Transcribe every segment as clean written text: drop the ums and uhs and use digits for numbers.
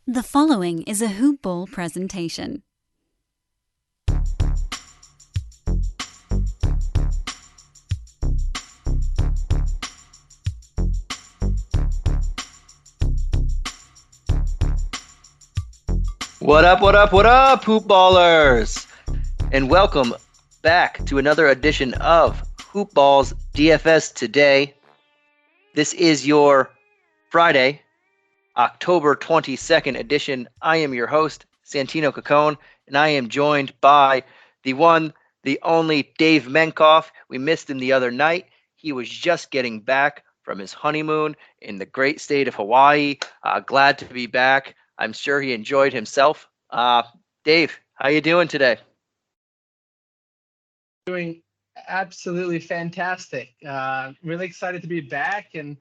The following is a Hoop Ball presentation. What up, Hoop Ballers? And welcome back to another edition of Hoop Ball's DFS Today. This is your Friday, October 22nd edition. I am your host, Santino Cacone, and I am joined by the one, the only Dave Menkoff. We missed him the other night. He was just getting back from his honeymoon in the great state of Hawaii. Glad to be back. I'm sure he enjoyed himself. Dave, how you doing today? Doing absolutely fantastic. Really excited to be back and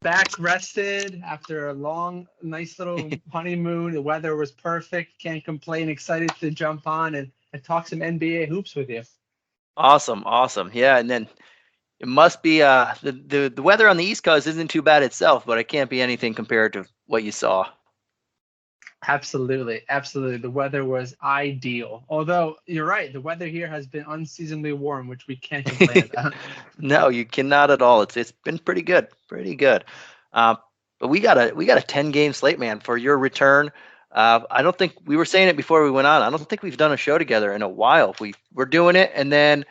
back rested after a long, nice little honeymoon. The weather was perfect. Can't complain. Excited to jump on and talk some NBA hoops with you. Awesome. Yeah, and then it must be the weather on the East Coast isn't too bad itself, but it can't be anything compared to what you saw. Absolutely. The weather was ideal. Although you're right, the weather here has been unseasonably warm, which we can't complain about. No, you cannot at all. It's been pretty good. But we got a 10-game slate, man, for your return. I don't think we were saying it before we went on. I don't think we've done a show together in a while. We're doing it, and then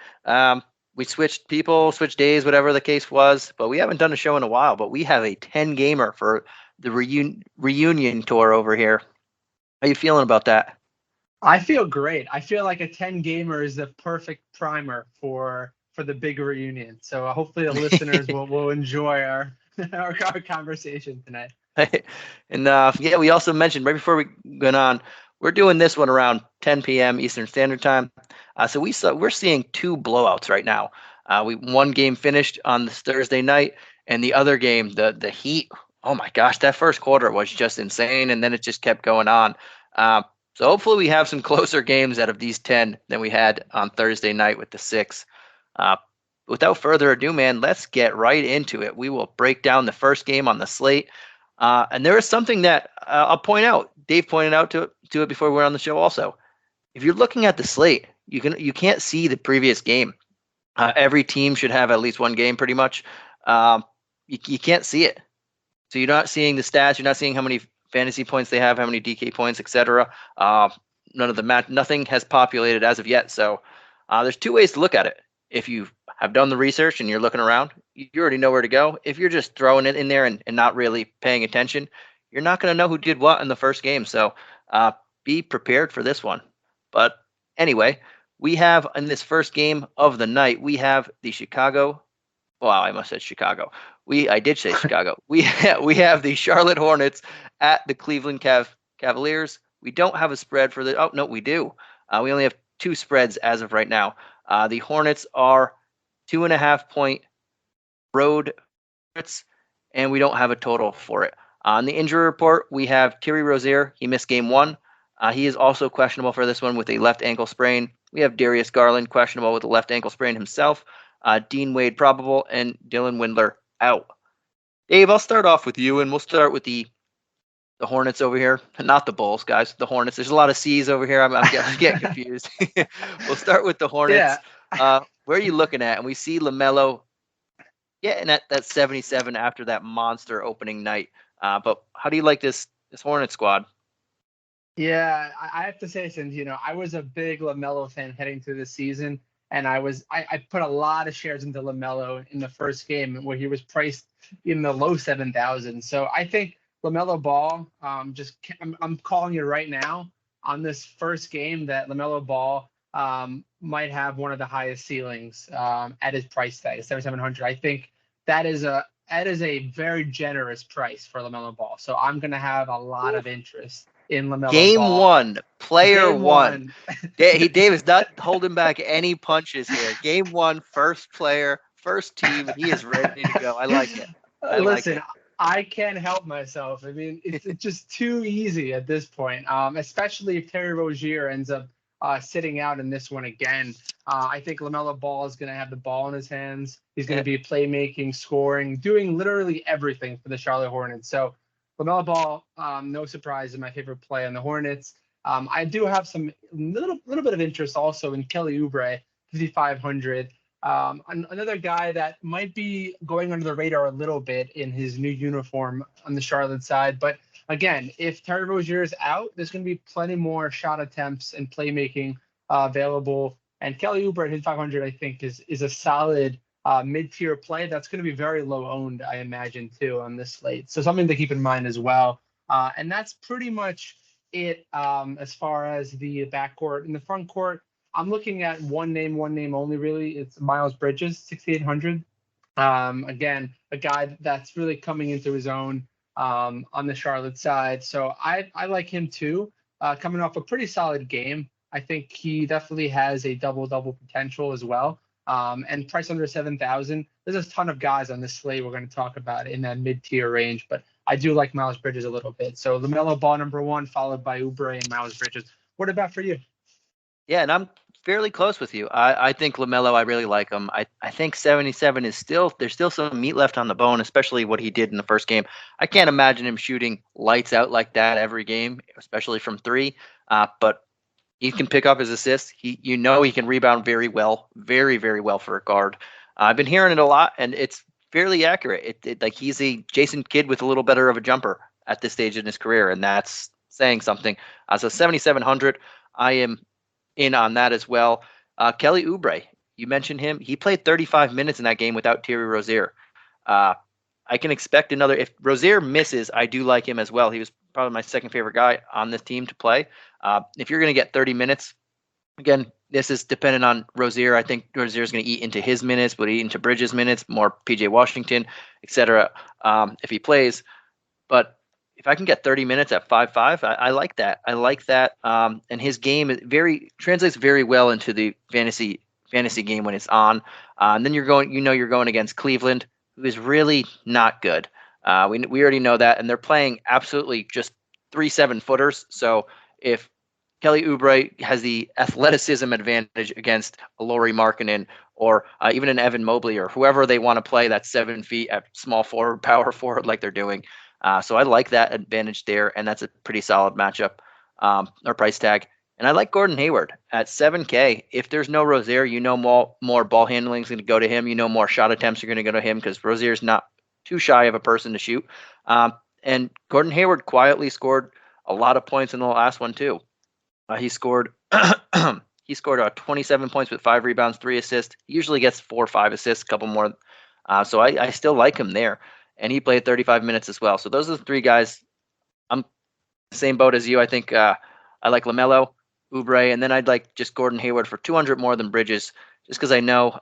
we switched days, whatever the case was. But we haven't done a show in a while. But we have a 10-gamer for the reunion tour over here. How you feeling about that? I feel great. I feel like a 10-gamer is the perfect primer for the big reunion. So hopefully the listeners will enjoy our conversation tonight. And yeah, we also mentioned right before we went on, we're doing this one around 10 p.m. Eastern Standard Time. So we're seeing two blowouts right now. One game finished on this Thursday night, and the other game, the Heat. Oh my gosh, that first quarter was just insane, and then it just kept going on. So hopefully we have some closer games out of these 10 than we had on Thursday night with the 6. Without further ado, man, let's get right into it. We will break down the first game on the slate. And there is something that I'll point out. Dave pointed out to it before we were on the show also. If you're looking at the slate, you can't see the previous game. Every team should have at least one game pretty much. You can't see it. So you're not seeing the stats. You're not seeing how many fantasy points they have, how many DK points, etc. None of the nothing has populated as of yet. So there's two ways to look at it. If you have done the research and you're looking around, you already know where to go. If you're just throwing it in there and not really paying attention, you're not going to know who did what in the first game. So be prepared for this one. But anyway, we have in this first game of the night, we have the Chicago. Wow, I must have said Chicago. I did say Chicago. We have the Charlotte Hornets at the Cleveland Cavaliers. We don't have a spread for the. Oh no, we do. We only have two spreads as of right now. The Hornets are 2.5-point road favorites, and we don't have a total for it. On the injury report, we have Terry Rozier. He missed game 1. He is also questionable for this one with a left ankle sprain. We have Darius Garland questionable with a left ankle sprain himself. Dean Wade probable, and Dylan Windler out. Dave, I'll start off with you, and we'll start with the Hornets over here. Not the Bulls, guys. The Hornets. There's a lot of C's over here. I'm getting confused. We'll start with the Hornets. Yeah. Where are you looking at? And we see LaMelo getting at that 77 after that monster opening night. But how do you like this Hornet squad? Yeah, I have to say, since I was a big LaMelo fan heading through the season, and I put a lot of shares into LaMelo in the first game where he was priced in the low 7,000. So I think LaMelo Ball, I'm calling you right now on this first game that LaMelo Ball might have one of the highest ceilings at his price tag, 7,700. I think that is a very generous price for LaMelo Ball. So I'm going to have a lot of interest in LaMelo Game Ball. One, player one. Dave is not holding back any punches here. Game 1, first player, first team. He is ready to go. I like it. Listen, I can't help myself. I mean, it's just too easy at this point, especially if Terry Rozier ends up sitting out in this one again. I think LaMelo Ball is going to have the ball in his hands. He's going to be playmaking, scoring, doing literally everything for the Charlotte Hornets. So LaMelo Ball, no surprise, is my favorite play on the Hornets. I do have some little bit of interest also in Kelly Oubre, 5,500. Another guy that might be going under the radar a little bit in his new uniform on the Charlotte side. But again, if Terry Rozier is out, there's going to be plenty more shot attempts and playmaking available. And Kelly Oubre at his 500, I think, is a solid mid-tier play that's going to be very low owned, I imagine, too, on this slate. So something to keep in mind as well. And that's pretty much it as far as the backcourt. In the front court, I'm looking at one name only, really. It's Miles Bridges, 6,800. Again, a guy that's really coming into his own on the Charlotte side. So I like him too. Coming off a pretty solid game. I think he definitely has a double-double potential as well. And price under 7,000. There's a ton of guys on this slate we're going to talk about in that mid-tier range, but I do like Miles Bridges a little bit. So LaMelo Ball number 1, followed by Ubrey and Miles Bridges. What about for you? Yeah, and I'm fairly close with you. I think LaMelo, I really like him. I think 77 is there's still some meat left on the bone, especially what he did in the first game. I can't imagine him shooting lights out like that every game, especially from 3. But he can pick up his assists. He can rebound very well, very, very well for a guard. I've been hearing it a lot, and it's fairly accurate. Like he's a Jason Kidd with a little better of a jumper at this stage in his career, and that's saying something. So 7,700, I am in on that as well. Kelly Oubre, you mentioned him. He played 35 minutes in that game without Terry Rozier. I can expect another. If Rozier misses, I do like him as well. He was probably my second favorite guy on this team to play. If you're going to get 30 minutes, again, this is dependent on Rozier. I think Rozier is going to eat into his minutes, but eat into Bridges' minutes, more PJ Washington, etc. If he plays. But if I can get 30 minutes at 5.5, I like that. I like that. And his game translates very well into the fantasy game when it's on. And then you're going against Cleveland, who is really not good. We already know that, and they're playing absolutely just 3 7-footers. So if Kelly Oubre has the athleticism advantage against a Lauri Markkanen or even an Evan Mobley or whoever they want to play that's 7 feet at small forward, power forward like they're doing. So I like that advantage there, and that's a pretty solid matchup or price tag. And I like Gordon Hayward at 7K. If there's no Rozier, more ball handling is going to go to him. More shot attempts are going to go to him because Rozier's not too shy of a person to shoot. And Gordon Hayward quietly scored a lot of points in the last one too. He scored 27 points with 5 rebounds, 3 assists. He usually gets 4 or 5 assists, a couple more. So I still like him there. And he played 35 minutes as well. So those are the 3 guys. I'm the same boat as you. I think I like LaMelo, Oubre, and then I'd like just Gordon Hayward for 200 more than Bridges, just because I know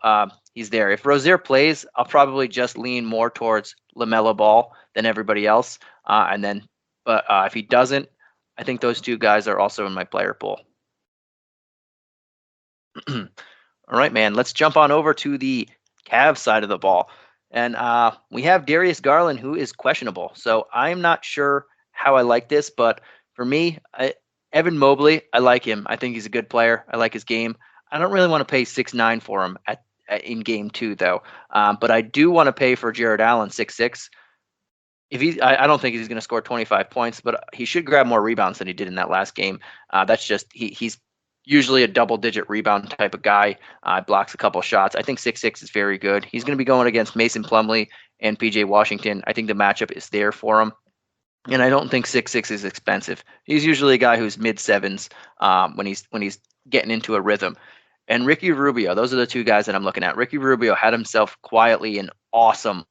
he's there. If Rozier plays, I'll probably just lean more towards LaMelo Ball than everybody else. But if he doesn't, I think those 2 guys are also in my player pool. All right, man. Let's jump on over to the Cavs side of the ball. And we have Darius Garland, who is questionable. So I'm not sure how I like this, but for me, Evan Mobley, I like him. I think he's a good player. I like his game. I don't really want to pay 6.9 for him in game 2, though. But I do want to pay for Jared Allen 6.6. I don't think he's going to score 25 points, but he should grab more rebounds than he did in that last game. That's just he's usually a double-digit rebound type of guy. Blocks a couple shots. I think 6.6 is very good. He's going to be going against Mason Plumlee and PJ Washington. I think the matchup is there for him. And I don't think 6.6 is expensive. He's usually a guy who's mid-7s when he's getting into a rhythm. And Ricky Rubio, those are the 2 guys that I'm looking at. Ricky Rubio had himself quietly an awesome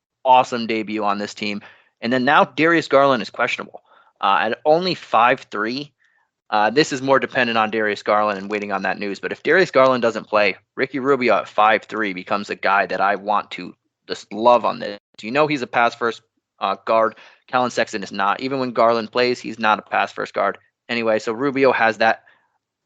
debut on this team. And then now Darius Garland is questionable at only 5.3. This is more dependent on Darius Garland and waiting on that news. But if Darius Garland doesn't play, Ricky Rubio at 5.3 becomes a guy that I want to just love on this. He's a pass-first guard. Colin Sexton is not. Even when Garland plays, he's not a pass-first guard. Anyway, so Rubio has that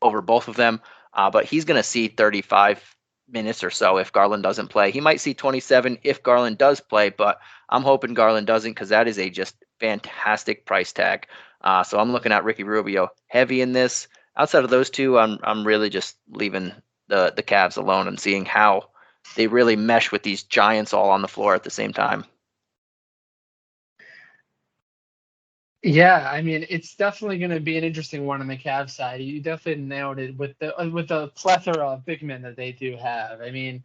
over both of them. But he's going to see 35 minutes or so if Garland doesn't play. He might see 27 if Garland does play, but I'm hoping Garland doesn't because that is a just fantastic price tag. So I'm looking at Ricky Rubio heavy in this. Outside of those 2, I'm really just leaving the Cavs alone and seeing how they really mesh with these giants all on the floor at the same time. Yeah, I mean, it's definitely going to be an interesting one on the Cavs side. You definitely nailed it with the plethora of big men that they do have. I mean,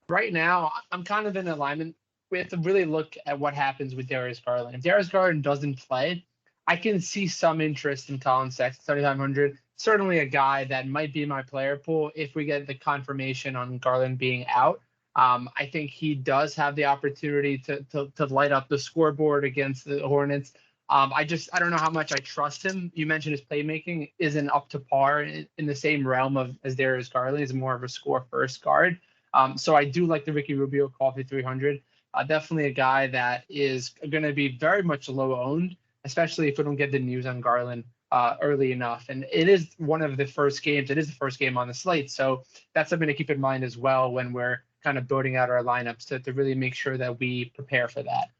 right now I'm kind of in alignment. We have to really look at what happens with Darius Garland. If Darius Garland doesn't play, I can see some interest in Colin Sexton, 3,500. Certainly a guy that might be my player pool if we get the confirmation on Garland being out. I think he does have the opportunity to light up the scoreboard against the Hornets. I don't know how much I trust him. You mentioned his playmaking isn't up to par in the same realm of as Darius Garland. He's more of a score first guard. So I do like the Ricky Rubio Coffee 300. Definitely a guy that is going to be very much low owned, especially if we don't get the news on Garland early enough. And it is one of the first games. It is the first game on the slate. So that's something to keep in mind as well when we're kind of building out our lineups to really make sure that we prepare for that.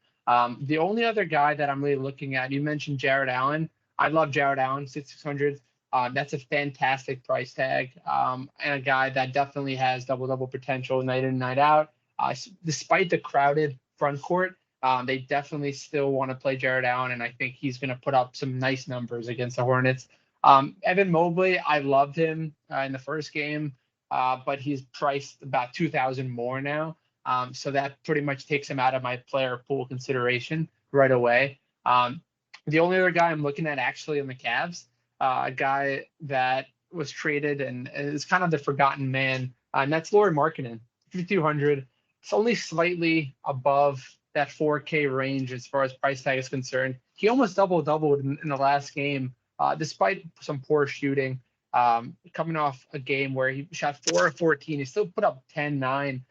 The only other guy that I'm really looking at, you mentioned Jared Allen. I love Jared Allen, 6,600. That's a fantastic price tag, and a guy that definitely has double-double potential night in and night out. Despite the crowded front court, they definitely still want to play Jared Allen, and I think he's going to put up some nice numbers against the Hornets. Evan Mobley, I loved him in the first game, but he's priced about 2,000 more now. So that pretty much takes him out of my player pool consideration right away. The only other guy I'm looking at actually on the Cavs, a guy that was traded and is kind of the forgotten man, and that's Lauri Markkanen, 5,200. It's only slightly above that 4K range as far as price tag is concerned. He almost doubled in the last game, despite some poor shooting. Coming off a game where he shot 4 of 14, he still put up 10-9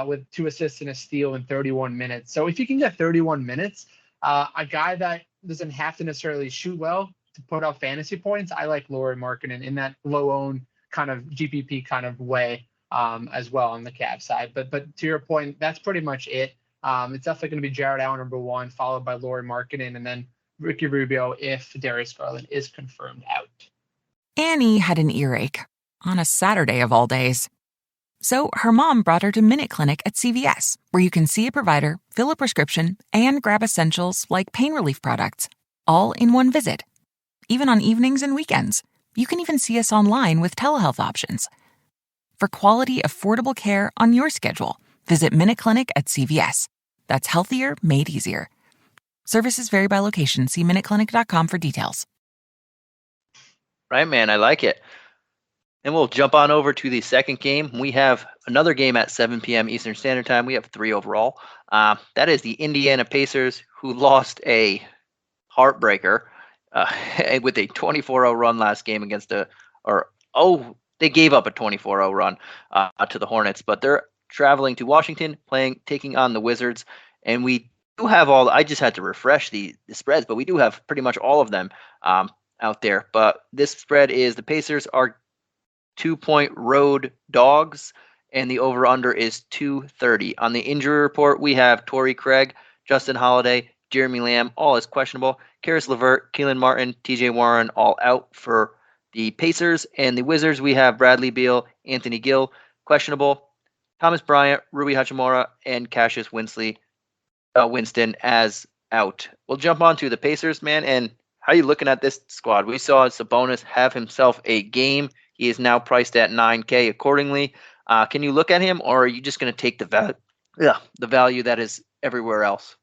with 2 assists and a steal in 31 minutes. So if you can get 31 minutes, a guy that doesn't have to necessarily shoot well to put up fantasy points, I like Lauri Markkanen in that low owned kind of GPP kind of way as well on the Cavs side. But to your point, that's pretty much it. It's definitely going to be Jared Allen number 1, followed by Lauri Markkanen, and then Ricky Rubio if Darius Garland is confirmed out. Annie had an earache on a Saturday of all days. So her mom brought her to Minute Clinic at CVS, where you can see a provider, fill a prescription, and grab essentials like pain relief products, all in one visit. Even on evenings and weekends. You can even see us online with telehealth options. For quality, affordable care on your schedule, visit Minute Clinic at CVS. That's healthier made easier. Services vary by location. See minuteclinic.com for details. Right, man. I like it. And we'll jump on over to the second game. We have another game at 7 p.m. Eastern Standard Time. We have 3 overall. That is the Indiana Pacers, who lost a heartbreaker with a 24-0 run last game against they gave up a 24-0 run to the Hornets, but they're traveling to Washington, taking on the Wizards. And we do have I just had to refresh the spreads, but we do have pretty much all of them out there. But this spread is the Pacers are 2-point road dogs, and the over-under is 230. On the injury report, we have Torrey Craig, Justin Holiday, Jeremy Lamb, all is questionable. Karis LeVert, Keelan Martin, TJ Warren, all out for the Pacers. And the Wizards, we have Bradley Beal, Anthony Gill, questionable. Thomas Bryant, Rui Hachimura, and Cassius Winston as out. We'll jump on to the Pacers, man, and how are you looking at this squad? We saw Sabonis have himself a game. He is now priced at 9K accordingly. Can you look at him, or are you just going to take the value that is everywhere else?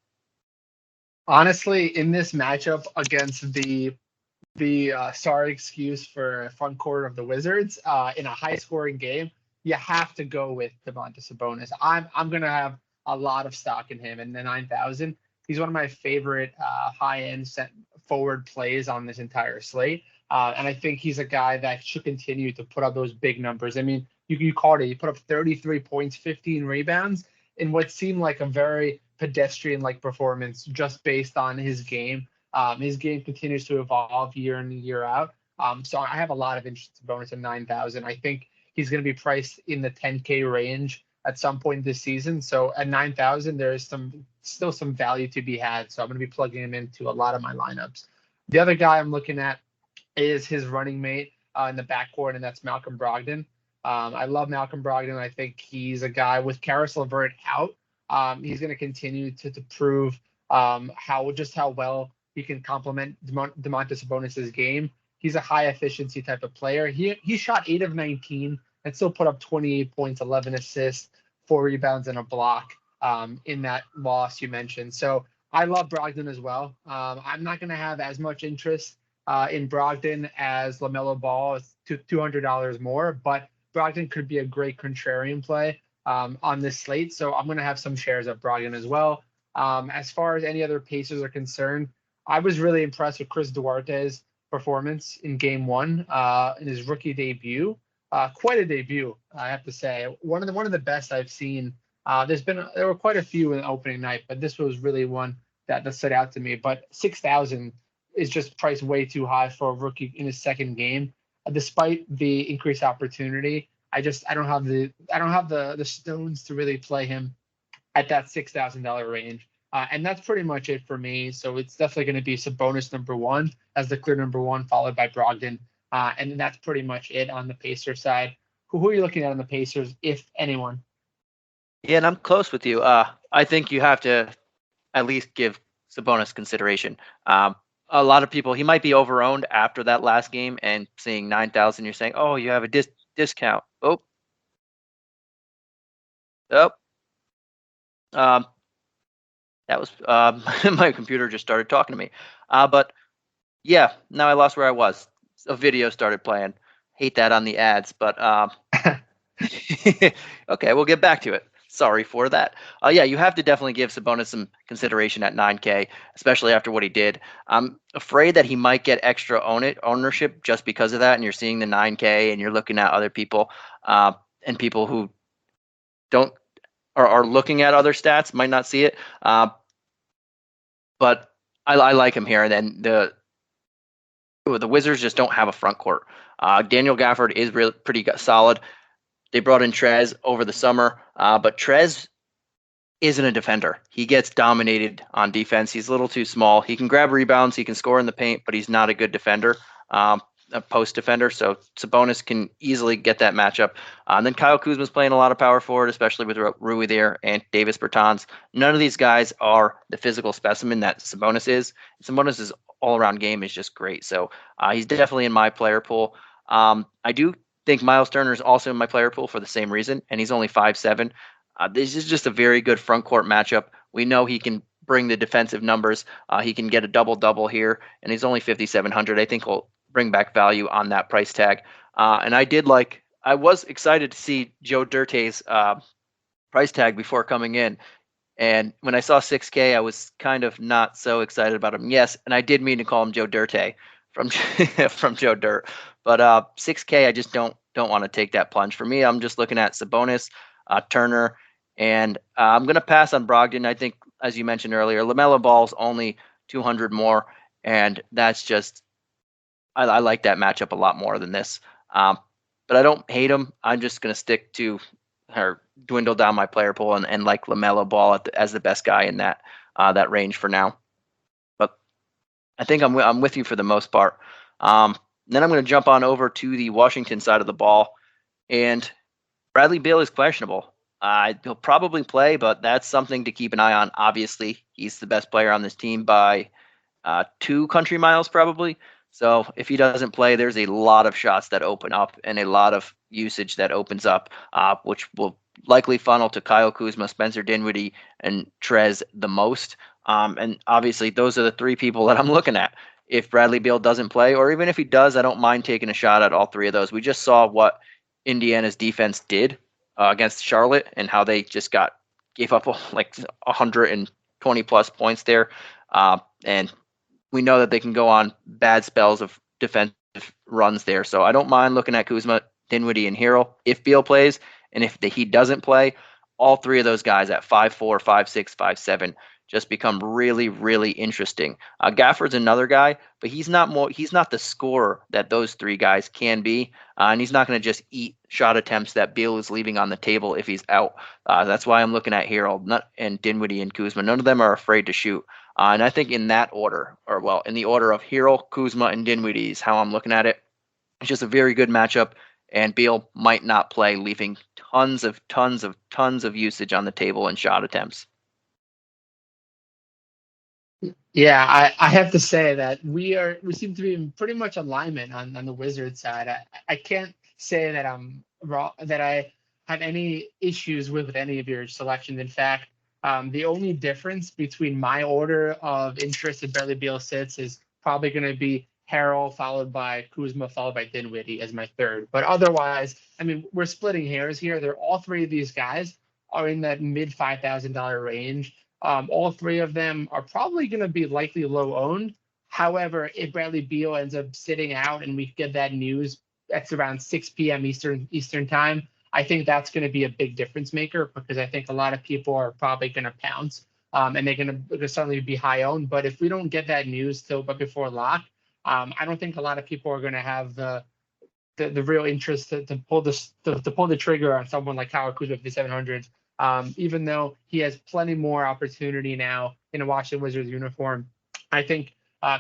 Honestly, in this matchup against the sorry excuse for front court of the Wizards, in a high-scoring game, you have to go with Domantas Sabonis. I'm going to have a lot of stock in him in the 9,000. He's one of my favorite high-end forward plays on this entire slate. And I think he's a guy that should continue to put up those big numbers. I mean, you called it. He put up 33 points, 15 rebounds in what seemed like a very pedestrian-like performance just based on his game. His game continues to evolve year in and year out. So I have a lot of interest in bonus at 9,000. I think he's going to be priced in the 10K range at some point this season. So at 9,000, there is still some value to be had. So I'm going to be plugging him into a lot of my lineups. The other guy I'm looking at is his running mate in the backcourt, and that's Malcolm Brogdon. I love Malcolm Brogdon. I think he's a guy with Karis LeVert out. He's going to continue to prove how well he can complement Domantas Sabonis's game. He's a high efficiency type of player. He shot 8 of 19 and still put up 28 points, 11 assists, 4 rebounds, and a block in that loss you mentioned. So I love Brogdon as well. I'm not going to have as much interest in Brogdon as LaMelo Ball. It's $200 more, but Brogdon could be a great contrarian play on this slate. So I'm going to have some shares of Brogdon as well. As far as any other Pacers are concerned, I was really impressed with Chris Duarte's performance in game 1 in his rookie debut. Quite a debut, I have to say. One of the best I've seen. There were quite a few in the opening night, but this was really one that stood out to me. But 6,000 is just priced way too high for a rookie in his second game. Despite the increased opportunity, I don't have the stones to really play him at that $6,000 range. And that's pretty much it for me. So it's definitely going to be Sabonis number 1 as the clear number 1, followed by Brogdon. And that's pretty much it on the Pacers side. Who are you looking at on the Pacers, if anyone? Yeah, and I'm close with you. I think you have to at least give Sabonis consideration. A lot of people, he might be overowned after that last game, and seeing 9,000, you're saying, oh, you have a discount. Oh. That was my computer just started talking to me. But yeah, now I lost where I was. A video started playing. Hate that on the ads, but okay, we'll get back to it. Sorry for that. Yeah, you have to definitely give Sabonis some consideration at 9K, especially after what he did. I'm afraid that he might get extra ownership just because of that, and you're seeing the 9K, and you're looking at other people, and people who don't are looking at other stats might not see it. But I like him here. And then the Wizards just don't have a front court. Daniel Gafford is really pretty solid. They brought in Trez over the summer, but Trez isn't a defender. He gets dominated on defense. He's a little too small. He can grab rebounds. He can score in the paint, but he's not a good defender, a post defender. So Sabonis can easily get that matchup. And then Kyle Kuzma's playing a lot of power forward, especially with Rui there and Davis Bertans. None of these guys are the physical specimen that Sabonis is. Sabonis' all-around game is just great. So he's definitely in my player pool. I do think Miles Turner is also in my player pool for the same reason, and he's only 5'7". This is just a very good front court matchup. We know he can bring the defensive numbers. He can get a double-double here, and he's only 5,700. I think he'll bring back value on that price tag. And I was excited to see Joe Duarte's price tag before coming in. And when I saw 6K, I was kind of not so excited about him. Yes, and I did mean to call him Joe Duarte from from Joe Dirt. But 6K, I just don't want to take that plunge. For me, I'm just looking at Sabonis, Turner, and I'm going to pass on Brogdon. I think, as you mentioned earlier, LaMelo Ball's only 200 more, and that's just I like that matchup a lot more than this. But I don't hate him. I'm just going to stick to or dwindle down my player pool and like LaMelo Ball as the best guy in that range for now. But I think I'm with you for the most part. Then I'm going to jump on over to the Washington side of the ball, and Bradley Beal is questionable. He'll probably play, but that's something to keep an eye on. Obviously, he's the best player on this team by 2 country miles probably. So if he doesn't play, there's a lot of shots that open up and a lot of usage that opens up, which will likely funnel to Kyle Kuzma, Spencer Dinwiddie, and Trez the most. And obviously, those are the 3 people that I'm looking at. If Bradley Beal doesn't play, or even if he does, I don't mind taking a shot at all 3 of those. We just saw what Indiana's defense did against Charlotte and how they just gave up like 120 plus points there. And we know that they can go on bad spells of defensive runs there. So I don't mind looking at Kuzma, Dinwiddie, and Hero if Beal plays. And if he doesn't play, all 3 of those guys at 5'4", 5'6", 5'7", just become really, really interesting. Gafford's another guy, but he's not the scorer that those 3 guys can be, and he's not going to just eat shot attempts that Beal is leaving on the table if he's out. That's why I'm looking at Hero and Dinwiddie and Kuzma. None of them are afraid to shoot. And I think in that order, in the order of Hero, Kuzma, and Dinwiddie is how I'm looking at it. It's just a very good matchup, and Beal might not play, leaving tons of usage on the table and shot attempts. Yeah, I have to say that we seem to be in pretty much alignment on the Wizards side. I can't say that I'm wrong, that I have any issues with any of your selections. In fact, the only difference between my order of interest in Bradley Beal sits is probably going to be Harrell, followed by Kuzma, followed by Dinwiddie as my third. But otherwise, I mean, we're splitting hairs here. They're all three of these guys are in that mid $5,000 range. All three of them are probably going to be likely low owned. However, if Bradley Beal ends up sitting out and we get that news, that's around 6 p.m. Eastern time. I think that's going to be a big difference maker because I think a lot of people are probably going to pounce and they're going to suddenly be high owned. But if we don't get that news till but before lock, I don't think a lot of people are going to have the real interest to pull to pull the trigger on someone like Kyle Kuzma 5700. Even though he has plenty more opportunity now in a Washington Wizards uniform. I think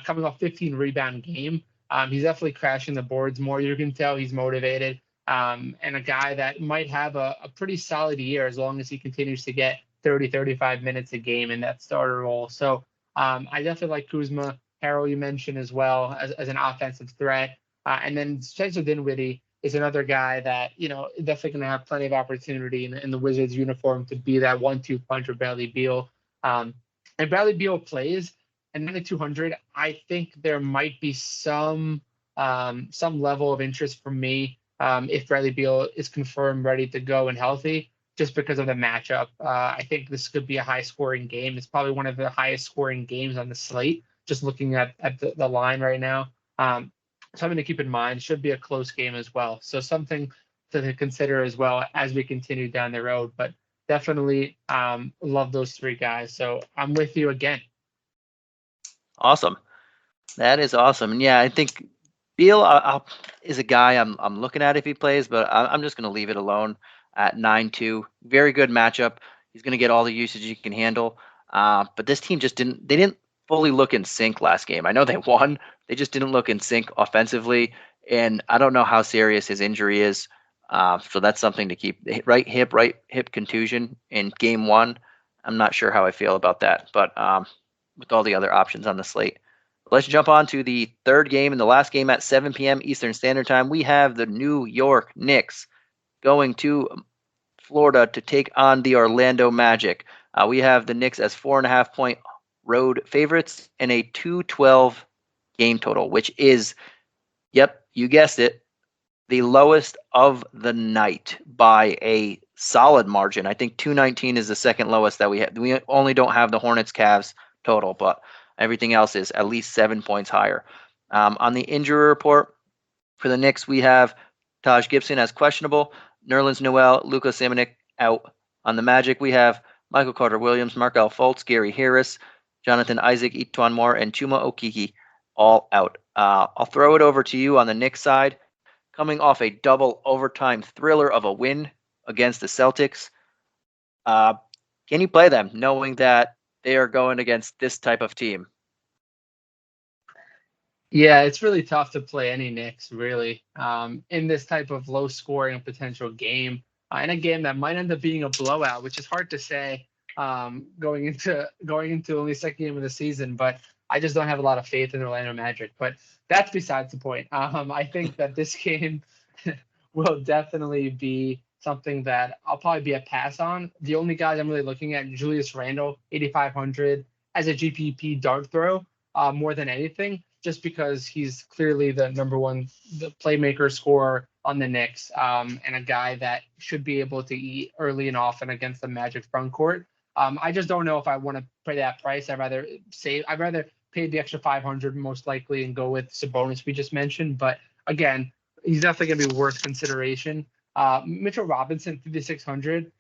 coming off 15 rebound game, he's definitely crashing the boards more. You can tell he's motivated and a guy that might have a pretty solid year as long as he continues to get 30, 35 minutes a game in that starter role. So I definitely like Kuzma. Harrell, you mentioned as well as an offensive threat. And then Spencer Dinwiddie is another guy that, definitely going to have plenty of opportunity in the Wizards uniform to be that 1-2 punch of Bradley Beal. And Bradley Beal plays and then at 200, I think there might be some level of interest from me if Bradley Beal is confirmed ready to go and healthy, just because of the matchup. I think this could be a high scoring game. It's probably one of the highest scoring games on the slate, just looking at the line right now. Something to keep in mind. Should be a close game as well. So something to consider as well as we continue down the road. But definitely love those three guys. So I'm with you again. Awesome. That is awesome. And yeah, I think Beal is a guy I'm looking at if he plays, but I'm just going to leave it alone at 9-2. Very good matchup. He's going to get all the usage he can handle. But this team just didn't fully look in sync last game. I know they won. They just didn't look in sync offensively. And I don't know how serious his injury is. So that's something to keep. Right hip contusion in game one. I'm not sure how I feel about that. But with all the other options on the slate. Let's jump on to the third game and the last game at 7 p.m. Eastern Standard Time. We have the New York Knicks going to Florida to take on the Orlando Magic. We have the Knicks as 4.5-point road favorites and a 212 game total, which is, yep, you guessed it, the lowest of the night by a solid margin. I think 219 is the second lowest that we have. We only don't have the Hornets Cavs total, but everything else is at least 7 points higher. On the injury report for the Knicks, we have Taj Gibson as questionable, Nerlens Noel, Luka Samanic out. On the Magic, we have Michael Carter-Williams, Markelle Fultz, Gary Harris, Jonathan Isaac, Etuan Moore, and Chuma Okeke all out. I'll throw it over to you on the Knicks side. Coming off a double overtime thriller of a win against the Celtics, can you play them knowing that they are going against this type of team? Yeah, it's really tough to play any Knicks, really, in this type of low-scoring potential game, in a game that might end up being a blowout, which is hard to say going into only second game of the season. But I just don't have a lot of faith in the Orlando Magic. But that's besides the point. I think that this game will definitely be something that I'll probably be a pass on. The only guys I'm really looking at, Julius Randle, 8,500 as a GPP dart throw more than anything, just because he's clearly the number one the playmaker scorer on the Knicks, and a guy that should be able to eat early and often against the Magic front court. I just don't know if I want to pay that price. I'd rather pay the extra 500 most likely and go with Sabonis we just mentioned. But again, he's definitely going to be worth consideration. Mitchell Robinson, 5,600.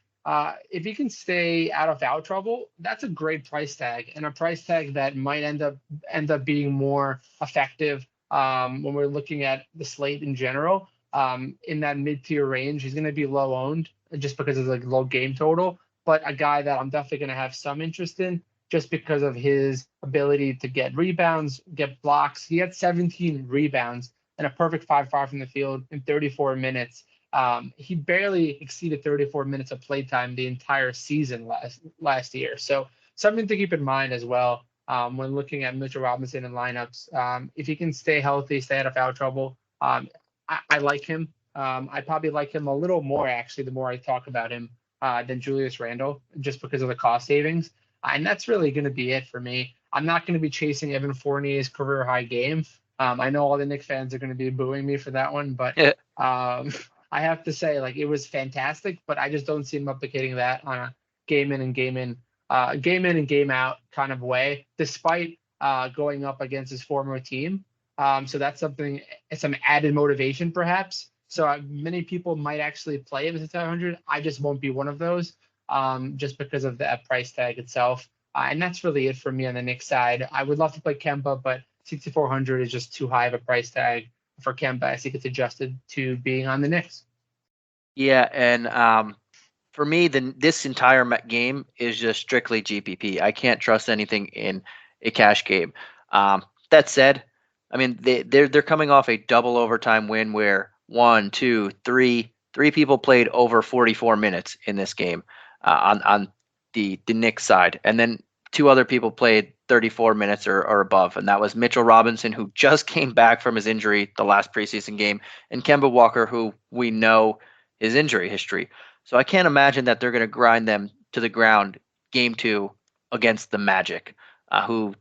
If he can stay out of foul trouble, that's a great price tag, and a price tag that might end up being more effective when we're looking at the slate in general. In that mid-tier range, he's going to be low owned just because of the low game total, but a guy that I'm definitely going to have some interest in just because of his ability to get rebounds, get blocks. He had 17 rebounds and a perfect 5-5 from the field in 34 minutes. He barely exceeded 34 minutes of playtime the entire season last year. So something to keep in mind as well. when looking at Mitchell Robinson in lineups. If he can stay healthy, stay out of foul trouble, I like him. I probably like him a little more, actually, the more I talk about him than Julius Randle, just because of the cost savings. And that's really going to be it for me. I'm not going to be chasing Evan Fournier's career high game. I know all the Knicks fans are going to be booing me for that one, but I have to say, like, it was fantastic, but I just don't see him replicating that on a game in and game out kind of way, despite going up against his former team. So that's something, some added motivation, perhaps. So many people might actually play him as a 700. I just won't be one of those, just because of the price tag itself. And that's really it for me on the Knicks side. I would love to play Kemba, but 6,400 is just too high of a price tag for Kemba. I think it's adjusted to being on the Knicks. Yeah, and for me, this entire game is just strictly GPP. I can't trust anything in a cash game. That said, I mean they're coming off a double overtime win where three people played over 44 minutes in this game on the Knicks side, and then two other people played 34 minutes or above, and that was Mitchell Robinson, who just came back from his injury the last preseason game, and Kemba Walker, who we know his injury history. So I can't imagine that they're going to grind them to the ground game 2 against the Magic, who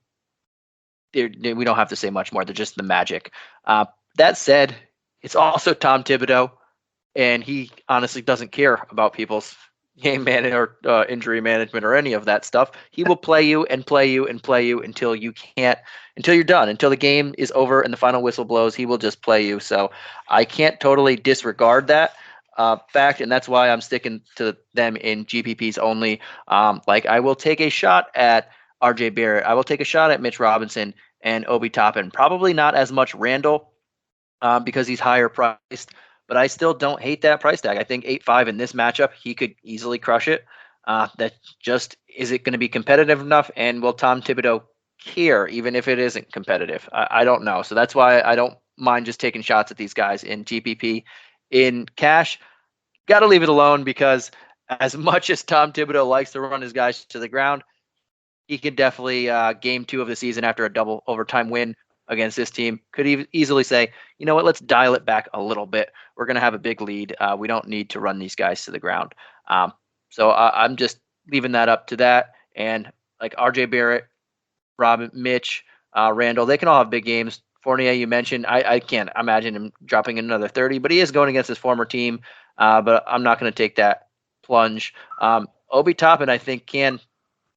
we don't have to say much more. They're just the Magic. That said, it's also Tom Thibodeau, and he honestly doesn't care about people's game management or injury management or any of that stuff. He will play you and play you and play you until you're done, until the game is over and the final whistle blows. He will just play you. So I can't totally disregard that fact, and that's why I'm sticking to them in GPPs only. Like, I will take a shot at RJ Barrett. I will take a shot at Mitch Robinson and Obi Toppin. Probably not as much Randall because he's higher priced, but I still don't hate that price tag. I think 8.5 in this matchup, he could easily crush it. That just, is it going to be competitive enough? And will Tom Thibodeau care, even if it isn't competitive? I don't know. So that's why I don't mind just taking shots at these guys in GPP. In cash, got to leave it alone, because as much as Tom Thibodeau likes to run his guys to the ground, he could definitely, game 2 of the season after a double overtime win against this team, could easily say, you know what, let's dial it back a little bit. We're going to have a big lead. We don't need to run these guys to the ground. So I'm just leaving that up to that. And like RJ Barrett, Robin, Mitch, Randall, they can all have big games. Fournier, you mentioned, I can't imagine him dropping another 30, but he is going against his former team. But I'm not going to take that plunge. Obi Toppin, I think,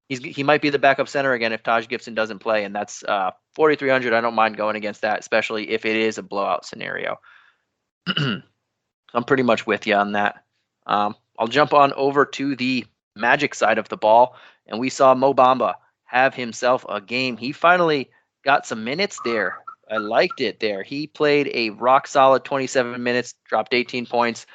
he might be the backup center again if Taj Gibson doesn't play, and that's 4,300. I don't mind going against that, especially if it is a blowout scenario. So I'm pretty much with you on that. I'll jump on over to the Magic side of the ball, and we saw Mo Bamba have himself a game. He finally got some minutes there. I liked it there. He played a rock solid 27 minutes, dropped 18 points,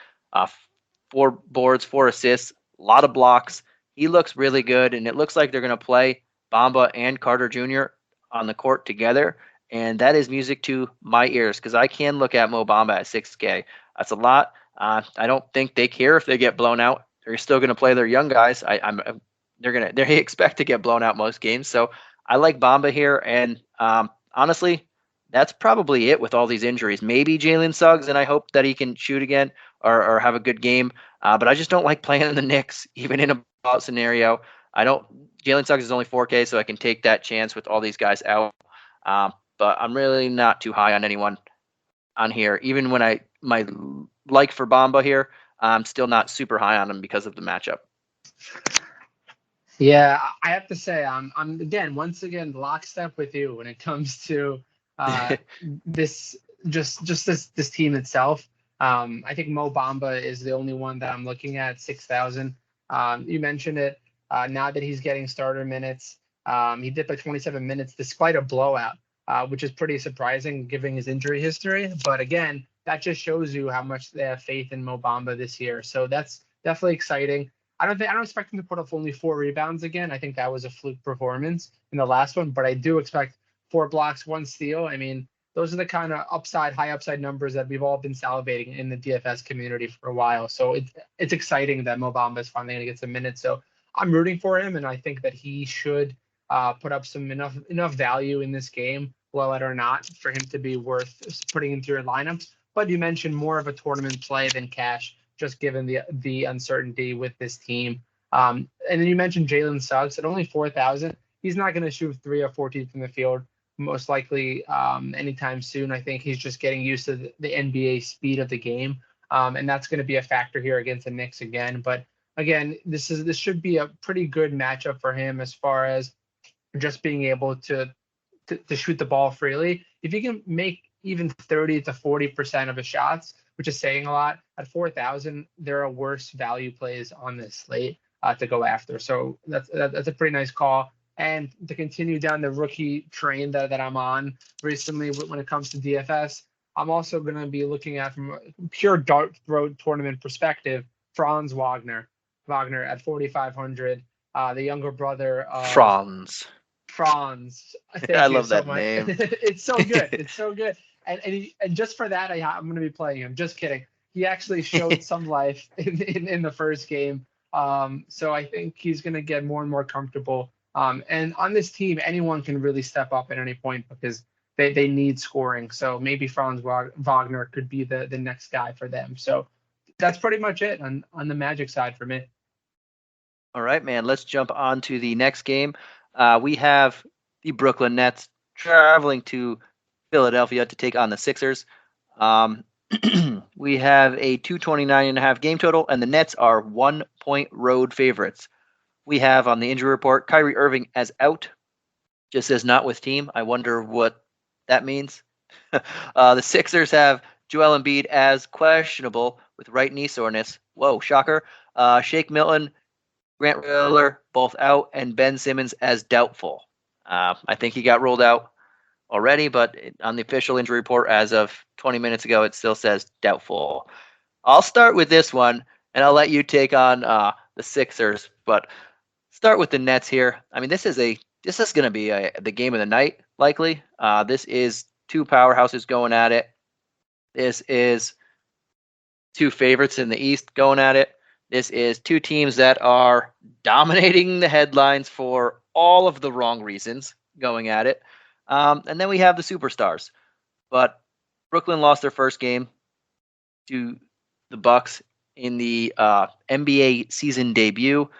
4 boards, 4 assists, a lot of blocks. He looks really good, and it looks like they're going to play Bamba and Carter Jr. on the court together, and that is music to my ears, because I can look at Mo Bamba at 6K. That's a lot. I don't think they care if they get blown out. They're still going to play their young guys. They expect to get blown out most games. So I like Bamba here, and honestly, that's probably it with all these injuries. Maybe Jalen Suggs, and I hope that he can shoot again or have a good game. But I just don't like playing in the Knicks, even in a blowout scenario. Jalen Suggs is only 4K, so I can take that chance with all these guys out. But I'm really not too high on anyone on here. Even when my like for Bamba here, I'm still not super high on him because of the matchup. Yeah, I have to say, I'm once again lockstep with you when it comes to this team itself. I think Mo Bamba is the only one that I'm looking at 6,000. You mentioned it. Now that he's getting starter minutes, he did play 27 minutes despite a blowout, which is pretty surprising given his injury history. But again, that just shows you how much they have faith in Mo Bamba this year. So that's definitely exciting. I don't expect him to put up only 4 rebounds again. I think that was a fluke performance in the last one, but I do expect 4 blocks, 1 steal. I mean, those are the kind of high upside numbers that we've all been salivating in the DFS community for a while. So it's exciting that Mo Bamba is finally going to get some minutes. So I'm rooting for him, and I think that he should put up some enough value in this game, blow it or not, for him to be worth putting into your lineups. But you mentioned more of a tournament play than cash, just given the uncertainty with this team. And then you mentioned Jalen Suggs at only 4,000. He's not going to shoot 3 or 14 from the field, most likely anytime soon. I think he's just getting used to the NBA speed of the game. And that's going to be a factor here against the Knicks again. But again, this should be a pretty good matchup for him as far as just being able to shoot the ball freely. If you can make even 30 to 40% of his shots, which is saying a lot, at 4,000, there are worse value plays on this slate to go after. So that's a pretty nice call. And to continue down the rookie train that I'm on recently when it comes to DFS, I'm also going to be looking at, from a pure dart throw tournament perspective, Franz Wagner at 4,500, the younger brother of Franz. I love that name. It's so good. It's so good. And just for that, I'm going to be playing him. Just kidding. He actually showed some life in the first game. So I think he's going to get more and more comfortable. And on this team, anyone can really step up at any point because they need scoring. So maybe Franz Wagner could be the next guy for them. So that's pretty much it on the Magic side for me. All right, man. Let's jump on to the next game. We have the Brooklyn Nets traveling to Philadelphia to take on the Sixers. We have a 229.5 game total, and the Nets are 1-point road favorites. We have on the injury report Kyrie Irving as out, just says not with team. I wonder what that means. The Sixers have Joel Embiid as questionable with right knee soreness. Whoa, shocker. Shake Milton, Grant Miller, both out, and Ben Simmons as doubtful. I think he got ruled out already, but on the official injury report as of 20 minutes ago, it still says doubtful. I'll start with this one, and I'll let you take on the Sixers, but start with the Nets here. I mean, this is going to be the game of the night, likely. This is two powerhouses going at it. This is two favorites in the East going at it. This is two teams that are dominating the headlines for all of the wrong reasons going at it. And then we have the superstars. But Brooklyn lost their first game to the Bucks in the NBA season debut.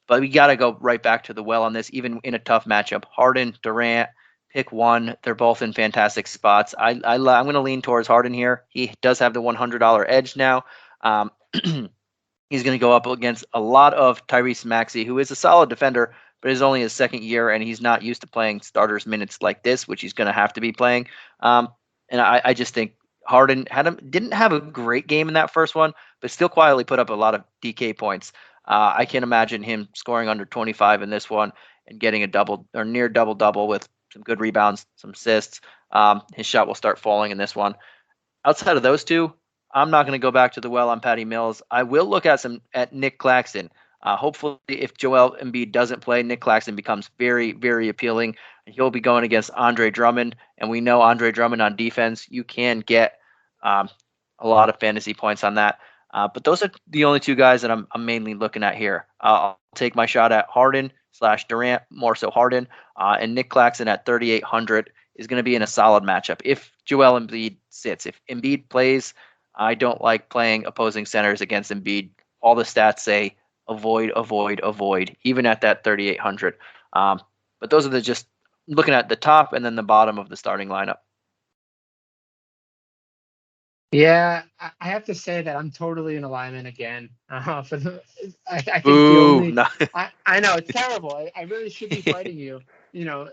But we got to go right back to the well on this, even in a tough matchup. Harden, Durant, pick one. They're both in fantastic spots. I'm going to lean towards Harden here. He does have the $100 edge now. He's going to go up against a lot of Tyrese Maxey, who is a solid defender, but is only his second year, and he's not used to playing starters minutes like this, which he's going to have to be playing. And I just think Harden didn't have a great game in that first one, but still quietly put up a lot of DK points. I can't imagine him scoring under 25 in this one and getting a double or near double-double with some good rebounds, some assists. His shot will start falling in this one. Outside of those two, I'm not going to go back to the well on Patty Mills. I will look at Nick Claxton. Hopefully, if Joel Embiid doesn't play, Nick Claxton becomes very, very appealing. He'll be going against Andre Drummond, and we know Andre Drummond on defense. You can get a lot of fantasy points on that. But those are the only two guys that I'm mainly looking at here. I'll take my shot at Harden/Durant, more so Harden, and Nick Claxton at 3,800 is going to be in a solid matchup. If Joel Embiid sits, if Embiid plays, I don't like playing opposing centers against Embiid. All the stats say avoid, even at that 3,800. But those are just looking at the top and then the bottom of the starting lineup. Yeah, I have to say that I'm totally in alignment again. I think I know it's terrible. I really should be fighting you.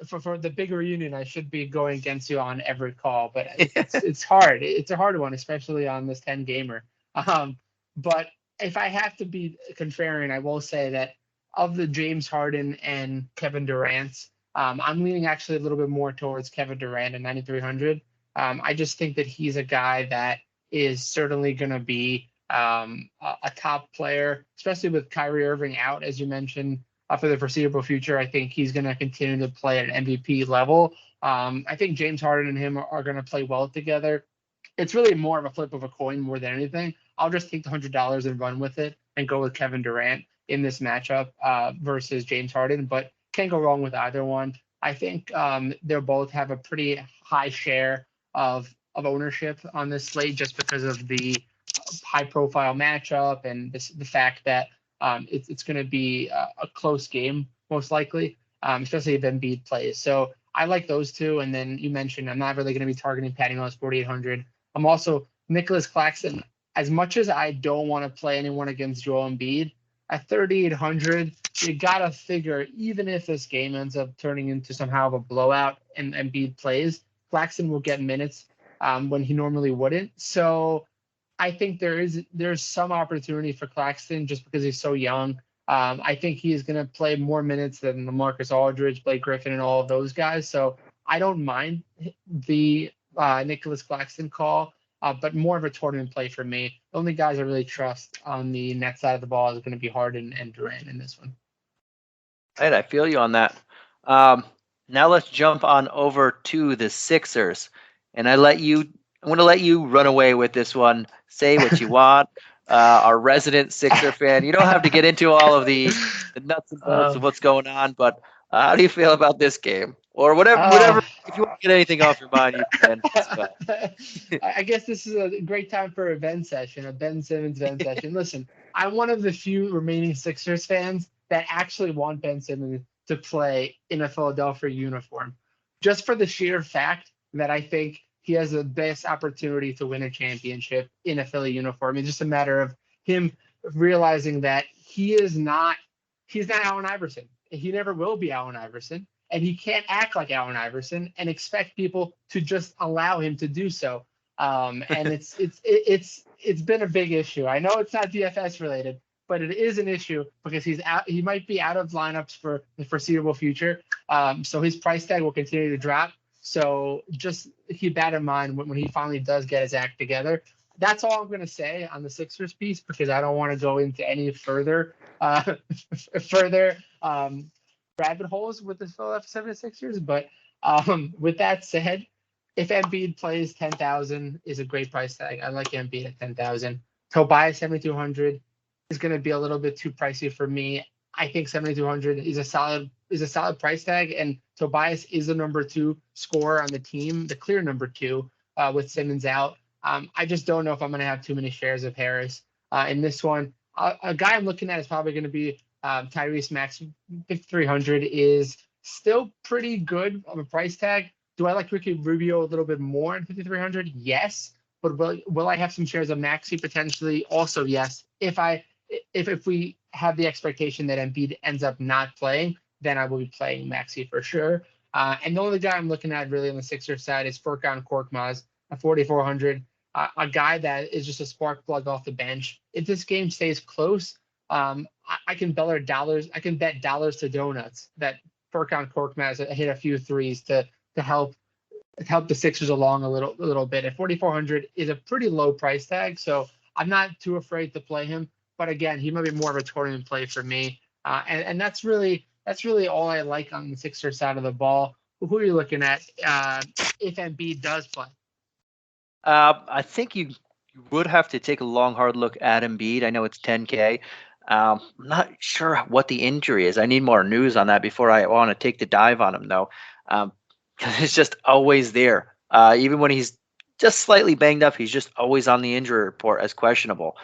For the big reunion, I should be going against you on every call, but it's hard. It's a hard one, especially on this 10 gamer. But if I have to be contrarian, I will say that of the James Harden and Kevin Durant's, I'm leaning actually a little bit more towards Kevin Durant at 9,300. I just think that he's a guy that is certainly going to be a top player, especially with Kyrie Irving out, as you mentioned, for the foreseeable future. I think he's going to continue to play at an MVP level. I think James Harden and him are going to play well together. It's really more of a flip of a coin more than anything. I'll just take the $100 and run with it and go with Kevin Durant in this matchup versus James Harden. But can't go wrong with either one. I think they both have a pretty high share of ownership on this slate just because of the high profile matchup and the fact that it's going to be a close game most likely, especially if Embiid plays. So I like those two. And then you mentioned I'm not really going to be targeting Patty Mills 4,800. I'm also Nicholas Claxton. As much as I don't want to play anyone against Joel Embiid, at 3,800, you got to figure even if this game ends up turning into somehow of a blowout and Embiid plays, Claxton will get minutes when he normally wouldn't. So I think there's some opportunity for Claxton just because he's so young. I think he's going to play more minutes than LaMarcus Aldridge, Blake Griffin, and all of those guys. So I don't mind the Nicholas Claxton call, but more of a tournament play for me. The only guys I really trust on the net side of the ball is going to be Harden and Durant in this one. Right, I feel you on that. Now let's jump on over to the Sixers, and I'm going to let you run away with this one. Say what you want. Our resident Sixer fan. You don't have to get into all of the nuts and bolts of what's going on, but how do you feel about this game? Or whatever. If you want to get anything off your mind, you can. I guess this is a great time for a Ben session, a Ben Simmons Ben session. Listen, I'm one of the few remaining Sixers fans that actually want Ben Simmons to play in a Philadelphia uniform, just for the sheer fact that I think he has the best opportunity to win a championship in a Philly uniform. It's just a matter of him realizing that he's not Allen Iverson. He never will be Allen Iverson, and he can't act like Allen Iverson and expect people to just allow him to do so. And it's been a big issue. I know it's not DFS related, but it is an issue because he might be out of lineups for the foreseeable future. So his price tag will continue to drop. So just keep that in mind when he finally does get his act together. That's all I'm going to say on the Sixers piece because I don't want to go into any further rabbit holes with the Philadelphia 76ers. But with that said, if Embiid plays 10,000 is a great price tag. I like Embiid at 10,000. Tobias 7,200 is going to be a little bit too pricey for me. I think 7,200 is a solid price tag, and Tobias is the number 2 scorer on the team, the clear number 2 with Simmons out. I just don't know if I'm going to have too many shares of Harris in this one. A guy I'm looking at is probably going to be Tyrese Maxey. 5,300 is still pretty good of a price tag. Do I like Ricky Rubio a little bit more in 5,300? Yes. But will I have some shares of Maxey potentially? Also, yes. If we have the expectation that Embiid ends up not playing, then I will be playing Maxey for sure. And the only guy I'm looking at really on the Sixers side is Furkan Korkmaz at 4,400. A guy that is just a spark plug off the bench. If this game stays close, I can bet dollars to donuts that Furkan Korkmaz hit a few threes to help the Sixers along a little bit. At 4,400 is a pretty low price tag, so I'm not too afraid to play him. But again, he might be more of a tournament play for me. And that's really all I like on the Sixers side of the ball. Who are you looking at if Embiid does play? I think you would have to take a long, hard look at Embiid. I know it's 10K. I'm not sure what the injury is. I need more news on that before I want to take the dive on him, though. Because it's just always there. Even when he's just slightly banged up, he's just always on the injury report as questionable.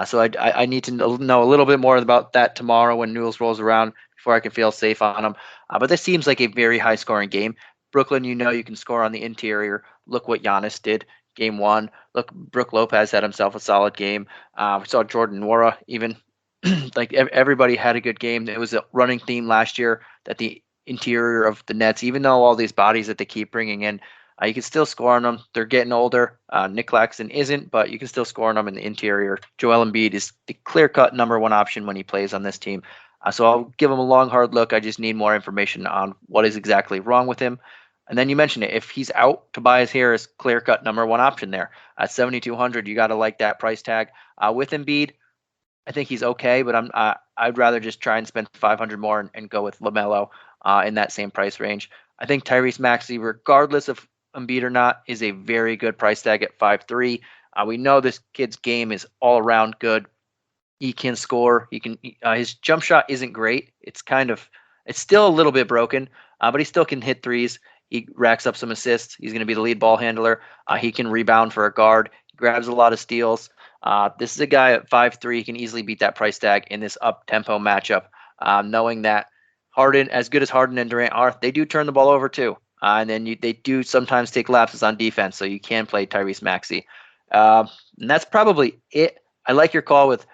So I need to know a little bit more about that tomorrow when news rolls around before I can feel safe on him. But this seems like a very high-scoring game. Brooklyn, you can score on the interior. Look what Giannis did game 1. Look, Brook Lopez had himself a solid game. We saw Jordan Nwora even. Like everybody had a good game. It was a running theme last year that the interior of the Nets, even though all these bodies that they keep bringing in, you can still score on them. They're getting older. Nick Claxton isn't, but you can still score on them in the interior. Joel Embiid is the clear-cut number 1 option when he plays on this team. So I'll give him a long, hard look. I just need more information on what is exactly wrong with him. And then you mentioned it. If he's out, Tobias Harris, clear-cut number 1 option there. At 7,200, you got to like that price tag. With Embiid, I think he's okay, but I'd rather just try and spend 500 more and go with LaMelo in that same price range. I think Tyrese Maxey, regardless of Embiid or not, is a very good price tag at 5.3. We know this kid's game is all around good. He can score. His jump shot isn't great. It's kind of It's still a little bit broken, but he still can hit threes. He racks up some assists. He's going to be the lead ball handler. He can rebound for a guard. He grabs a lot of steals. This is a guy at 5'3". He can easily beat that price tag in this up-tempo matchup, knowing that Harden, as good as Harden and Durant are, they do turn the ball over too. And then they do sometimes take lapses on defense, so you can play Tyrese Maxey. And that's probably it. I like your call with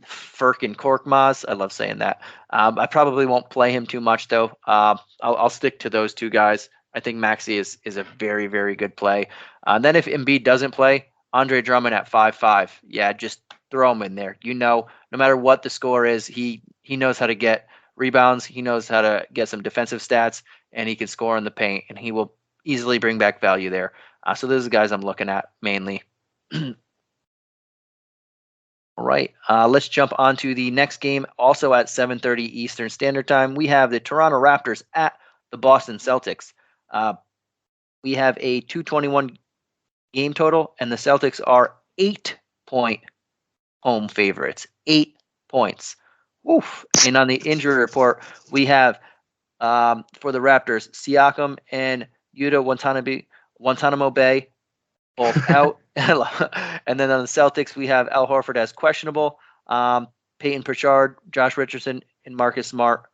Furk and Korkmaz. I love saying that. I probably won't play him too much, though. I'll stick to those two guys. I think Maxey is a very, very good play. And then if Embiid doesn't play, Andre Drummond at 5'5". Yeah, just throw him in there. No matter what the score is, he knows how to get rebounds. He knows how to get some defensive stats, and he can score in the paint, and he will easily bring back value there. So those are the guys I'm looking at mainly. All right, let's jump on to the next game, also at 7:30 Eastern Standard Time. We have the Toronto Raptors at the Boston Celtics. We have a 221 game total, and the Celtics are 8-point home favorites. 8 points. Oof. And on the injury report, we have for the Raptors, Siakam and Yuta Watanabe Bay both out. And then on the Celtics, we have Al Horford as questionable. Peyton Pritchard, Josh Richardson, and Marcus Smart,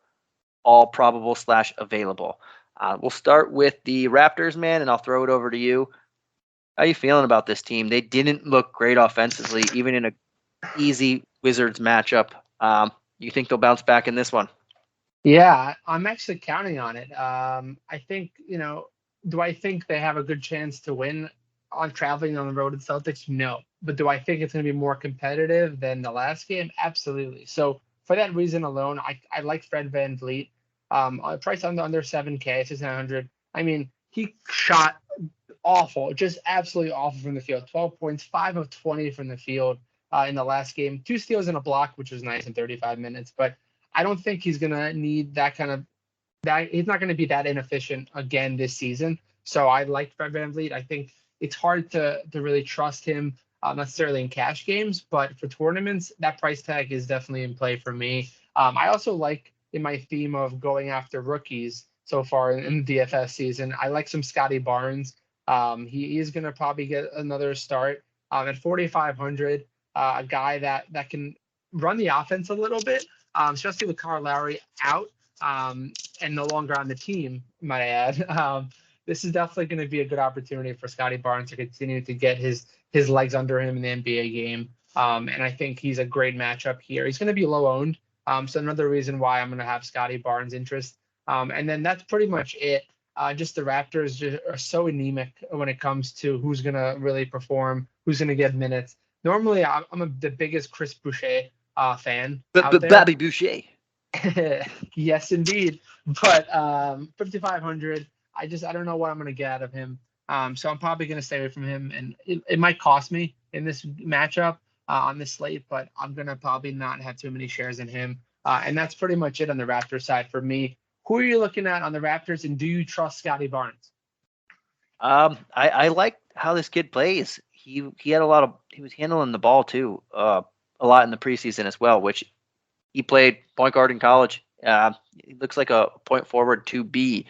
all probable / available. We'll start with the Raptors, man, and I'll throw it over to you. How are you feeling about this team? They didn't look great offensively, even in a easy Wizards matchup. You think they'll bounce back in this one? Yeah, I'm actually counting on it. I think, do I think they have a good chance to win on traveling on the road at Celtics? No. But do I think it's going to be more competitive than the last game? Absolutely. So for that reason alone, I like Fred VanVleet. Price under 7K, 6,900. I mean, he shot awful, just absolutely awful from the field. 12 points, 5 of 20 from the field in the last game. 2 steals and a block, which was nice in 35 minutes. But I don't think he's going to need that he's not going to be that inefficient again this season. So I like Fred VanVleet. I think it's hard to really trust him necessarily in cash games, but for tournaments, that price tag is definitely in play for me. I also like, in my theme of going after rookies so far in the DFS season, I like some Scottie Barnes. He is going to probably get another start at 4,500. A guy that can run the offense a little bit, especially with Kyle Lowry out and no longer on the team, might I add. This is definitely going to be a good opportunity for Scottie Barnes to continue to get his legs under him in the NBA game. And I think he's a great matchup here. He's going to be low owned. So another reason why I'm going to have Scottie Barnes interest. And then that's pretty much it. Just the Raptors just are so anemic when it comes to who's going to really perform, who's going to get minutes. Normally, I'm the biggest Chris Boucher fan. But Bobby Boucher. Yes, indeed. But 5,500. I don't know what I'm going to get out of him. So I'm probably going to stay away from him. And it might cost me in this matchup on this slate, but I'm going to probably not have too many shares in him. And that's pretty much it on the Raptors side for me. Who are you looking at on the Raptors, and do you trust Scottie Barnes? I like how this kid plays. He was handling the ball too a lot in the preseason as well, which he played point guard in college. He looks like a point forward 2B.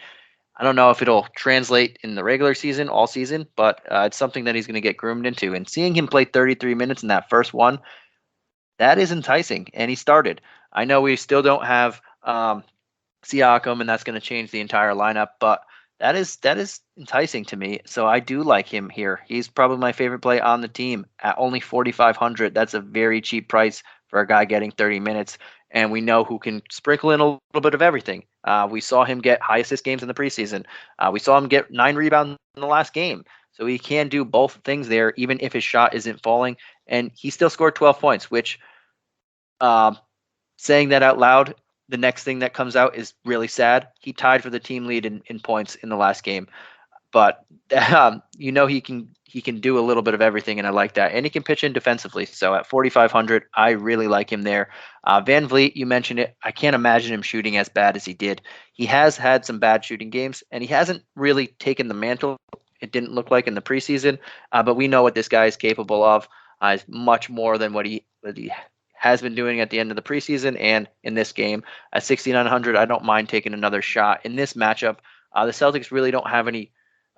I don't know if it'll translate in the regular season, all season, but it's something that he's going to get groomed into. And seeing him play 33 minutes in that first one, that is enticing. And he started. I know we still don't have Siakam, and that's going to change the entire lineup, but that is enticing to me. So I do like him here. He's probably my favorite play on the team at only 4,500. That's a very cheap price for a guy getting 30 minutes. And we know who can sprinkle in a little bit of everything. We saw him get high assist games in the preseason. We saw him get 9 rebounds in the last game. So he can do both things there, even if his shot isn't falling. And he still scored 12 points, which saying that out loud, the next thing that comes out is really sad. He tied for the team lead in points in the last game. But he can do a little bit of everything, and I like that. And he can pitch in defensively. So at 4,500, I really like him there. VanVleet, you mentioned it. I can't imagine him shooting as bad as he did. He has had some bad shooting games, and he hasn't really taken the mantle. It didn't look like in the preseason, but we know what this guy is capable of. Is much more than what he has been doing at the end of the preseason and in this game. At 6,900, I don't mind taking another shot in this matchup. The Celtics really don't have any.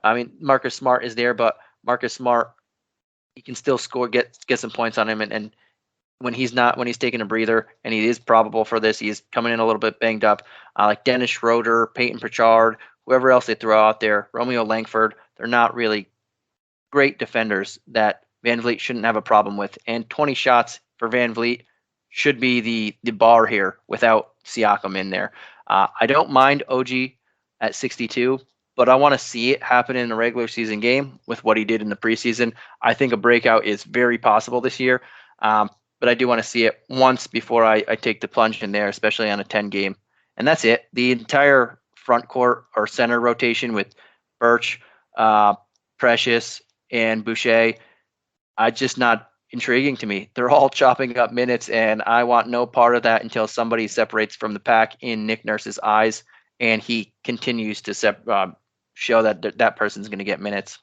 I mean, Marcus Smart is there, but Marcus Smart, he can still score, get some points on him, and when he's taking a breather, and he is probable for this, he's coming in a little bit banged up. Like Dennis Schroeder, Peyton Pritchard, whoever else they throw out there, Romeo Langford, they're not really great defenders that Van Vliet shouldn't have a problem with. And 20 shots for Van Vliet should be the bar here without Siakam in there. I don't mind OG at 62, but I want to see it happen in a regular season game with what he did in the preseason. I think a breakout is very possible this year, but I do want to see it once before I take the plunge in there, especially on a 10 game. And that's it. The entire front court or center rotation with Birch, Precious, and Boucher, just not intriguing to me. They're all chopping up minutes, and I want no part of that until somebody separates from the pack in Nick Nurse's eyes, and he continues to show that that person's going to get minutes.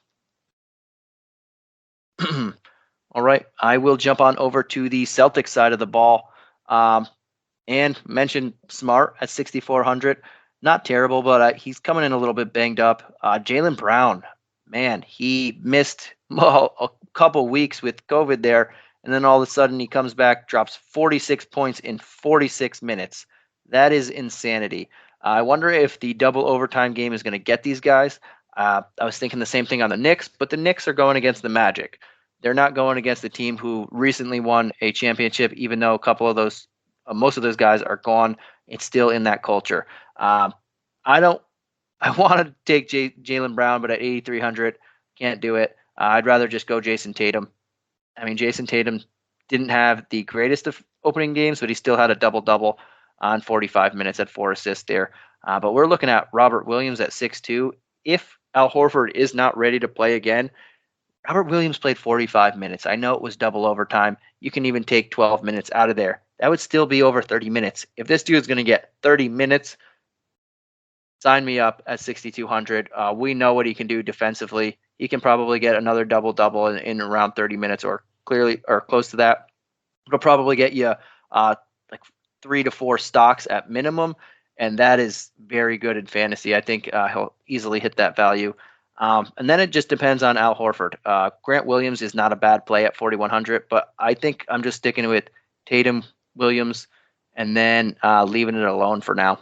All right, I will jump on over to the Celtics side of the ball, and mention Smart at 6,400. Not terrible, but he's coming in a little bit banged up. Jaylen Brown, man, he missed a couple weeks with COVID there, and then all of a sudden he comes back, drops 46 points in 46 minutes. That is insanity. I wonder if the double overtime game is going to get these guys. I was thinking the same thing on the Knicks, but the Knicks are going against the Magic. They're not going against the team who recently won a championship, even though a couple of those, most of those guys are gone. It's still in that culture. I want to take Jaylen Brown, but at 8,300, can't do it. I'd rather just go Jason Tatum. I mean, Jason Tatum didn't have the greatest of opening games, but he still had a double-double on 45 minutes at 4 assists there. But we're looking at Robert Williams at 6'2". If Al Horford is not ready to play again, Robert Williams played 45 minutes. I know it was double overtime. You can even take 12 minutes out of there. That would still be over 30 minutes. If this dude's going to get 30 minutes, sign me up at 6,200. We know what he can do defensively. He can probably get another double-double in around 30 minutes or close to that. It'll probably get you like 3 to 4 stocks at minimum, and that is very good in fantasy. I think he'll easily hit that value. And then it just depends on Al Horford. Grant Williams is not a bad play at 4,100, but I think I'm just sticking with Tatum, Williams, and then leaving it alone for now.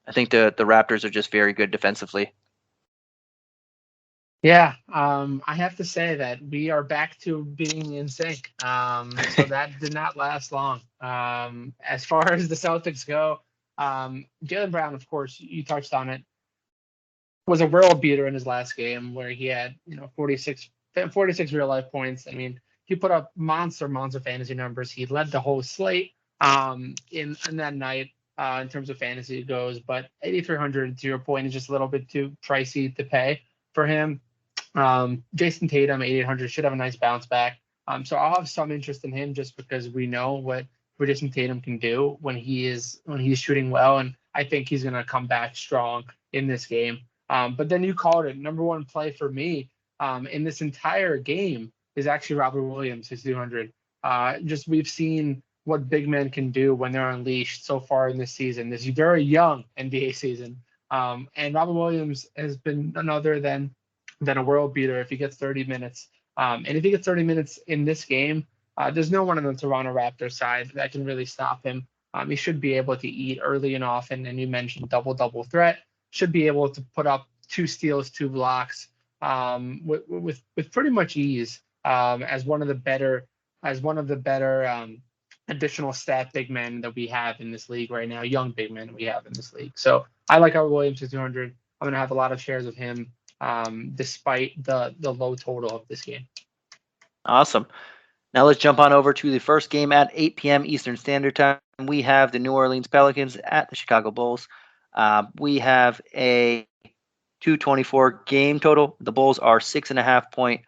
I think the Raptors are just very good defensively. Yeah, I have to say that we are back to being in sync. So that did not last long. As far as the Celtics go, Jaylen Brown, of course, you touched on it, was a world beater in his last game where he had 46 real life points. I mean, he put up monster fantasy numbers. He led the whole slate in that night in terms of fantasy goes. But 8,300 to your point is just a little bit too pricey to pay for him. Jason Tatum, 8,800, should have a nice bounce back. So I'll have some interest in him just because we know what Jason Tatum can do when he's shooting well, and I think he's going to come back strong in this game. But then you called it. Number one play for me in this entire game is actually Robert Williams, his 200. Just we've seen what big men can do when they're unleashed so far in this season, this very young NBA season. And Robert Williams has been none other than a world beater if he gets 30 minutes. And if he gets 30 minutes in this game, there's no one on the Toronto Raptors side that can really stop him. He should be able to eat early and often, and you mentioned double threat. Should be able to put up 2 steals, 2 blocks with pretty much ease as one of the better additional stat big men that we have in this league right now, young big men we have in this league. So I like our Williams at 200. I'm going to have a lot of shares of him despite the low total of this game. Awesome. Now let's jump on over to the first game at 8 p.m. Eastern Standard Time. We have the New Orleans Pelicans at the Chicago Bulls. We have a 224 game total. The Bulls are 6.5 point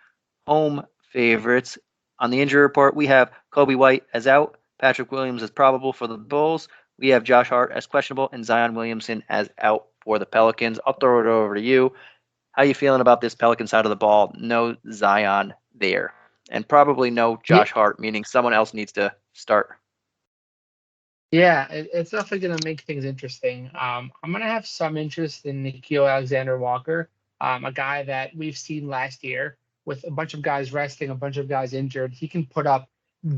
home favorites. On the injury report, we have Kobe White as out, Patrick Williams as probable for the Bulls. We have Josh Hart as questionable and Zion Williamson as out for the Pelicans. I'll throw it over to you. How you feeling about this Pelican side of the ball? No Zion there. And probably no Josh Hart, meaning someone else needs to start. Yeah, it's definitely going to make things interesting. I'm going to have some interest in Nikhil Alexander-Walker, a guy that we've seen last year with a bunch of guys resting, a bunch of guys injured. He could put up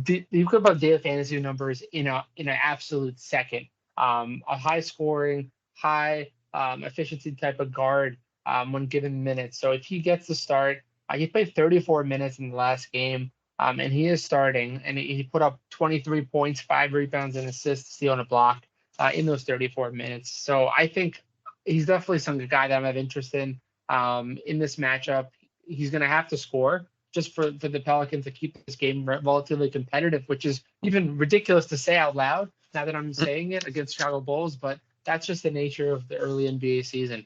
daily fantasy numbers in an absolute second. A high scoring, high efficiency type of guard when given minutes. So if he gets the start, he played 34 minutes in the last game. And he is starting, and he put up 23 points, 5 rebounds, and assists, steal, and a block in those 34 minutes. So I think he's definitely some guy that I have interest in this matchup. He's going to have to score just for the Pelicans to keep this game relatively competitive, which is even ridiculous to say out loud now that I'm saying it against Chicago Bulls, but that's just the nature of the early NBA season.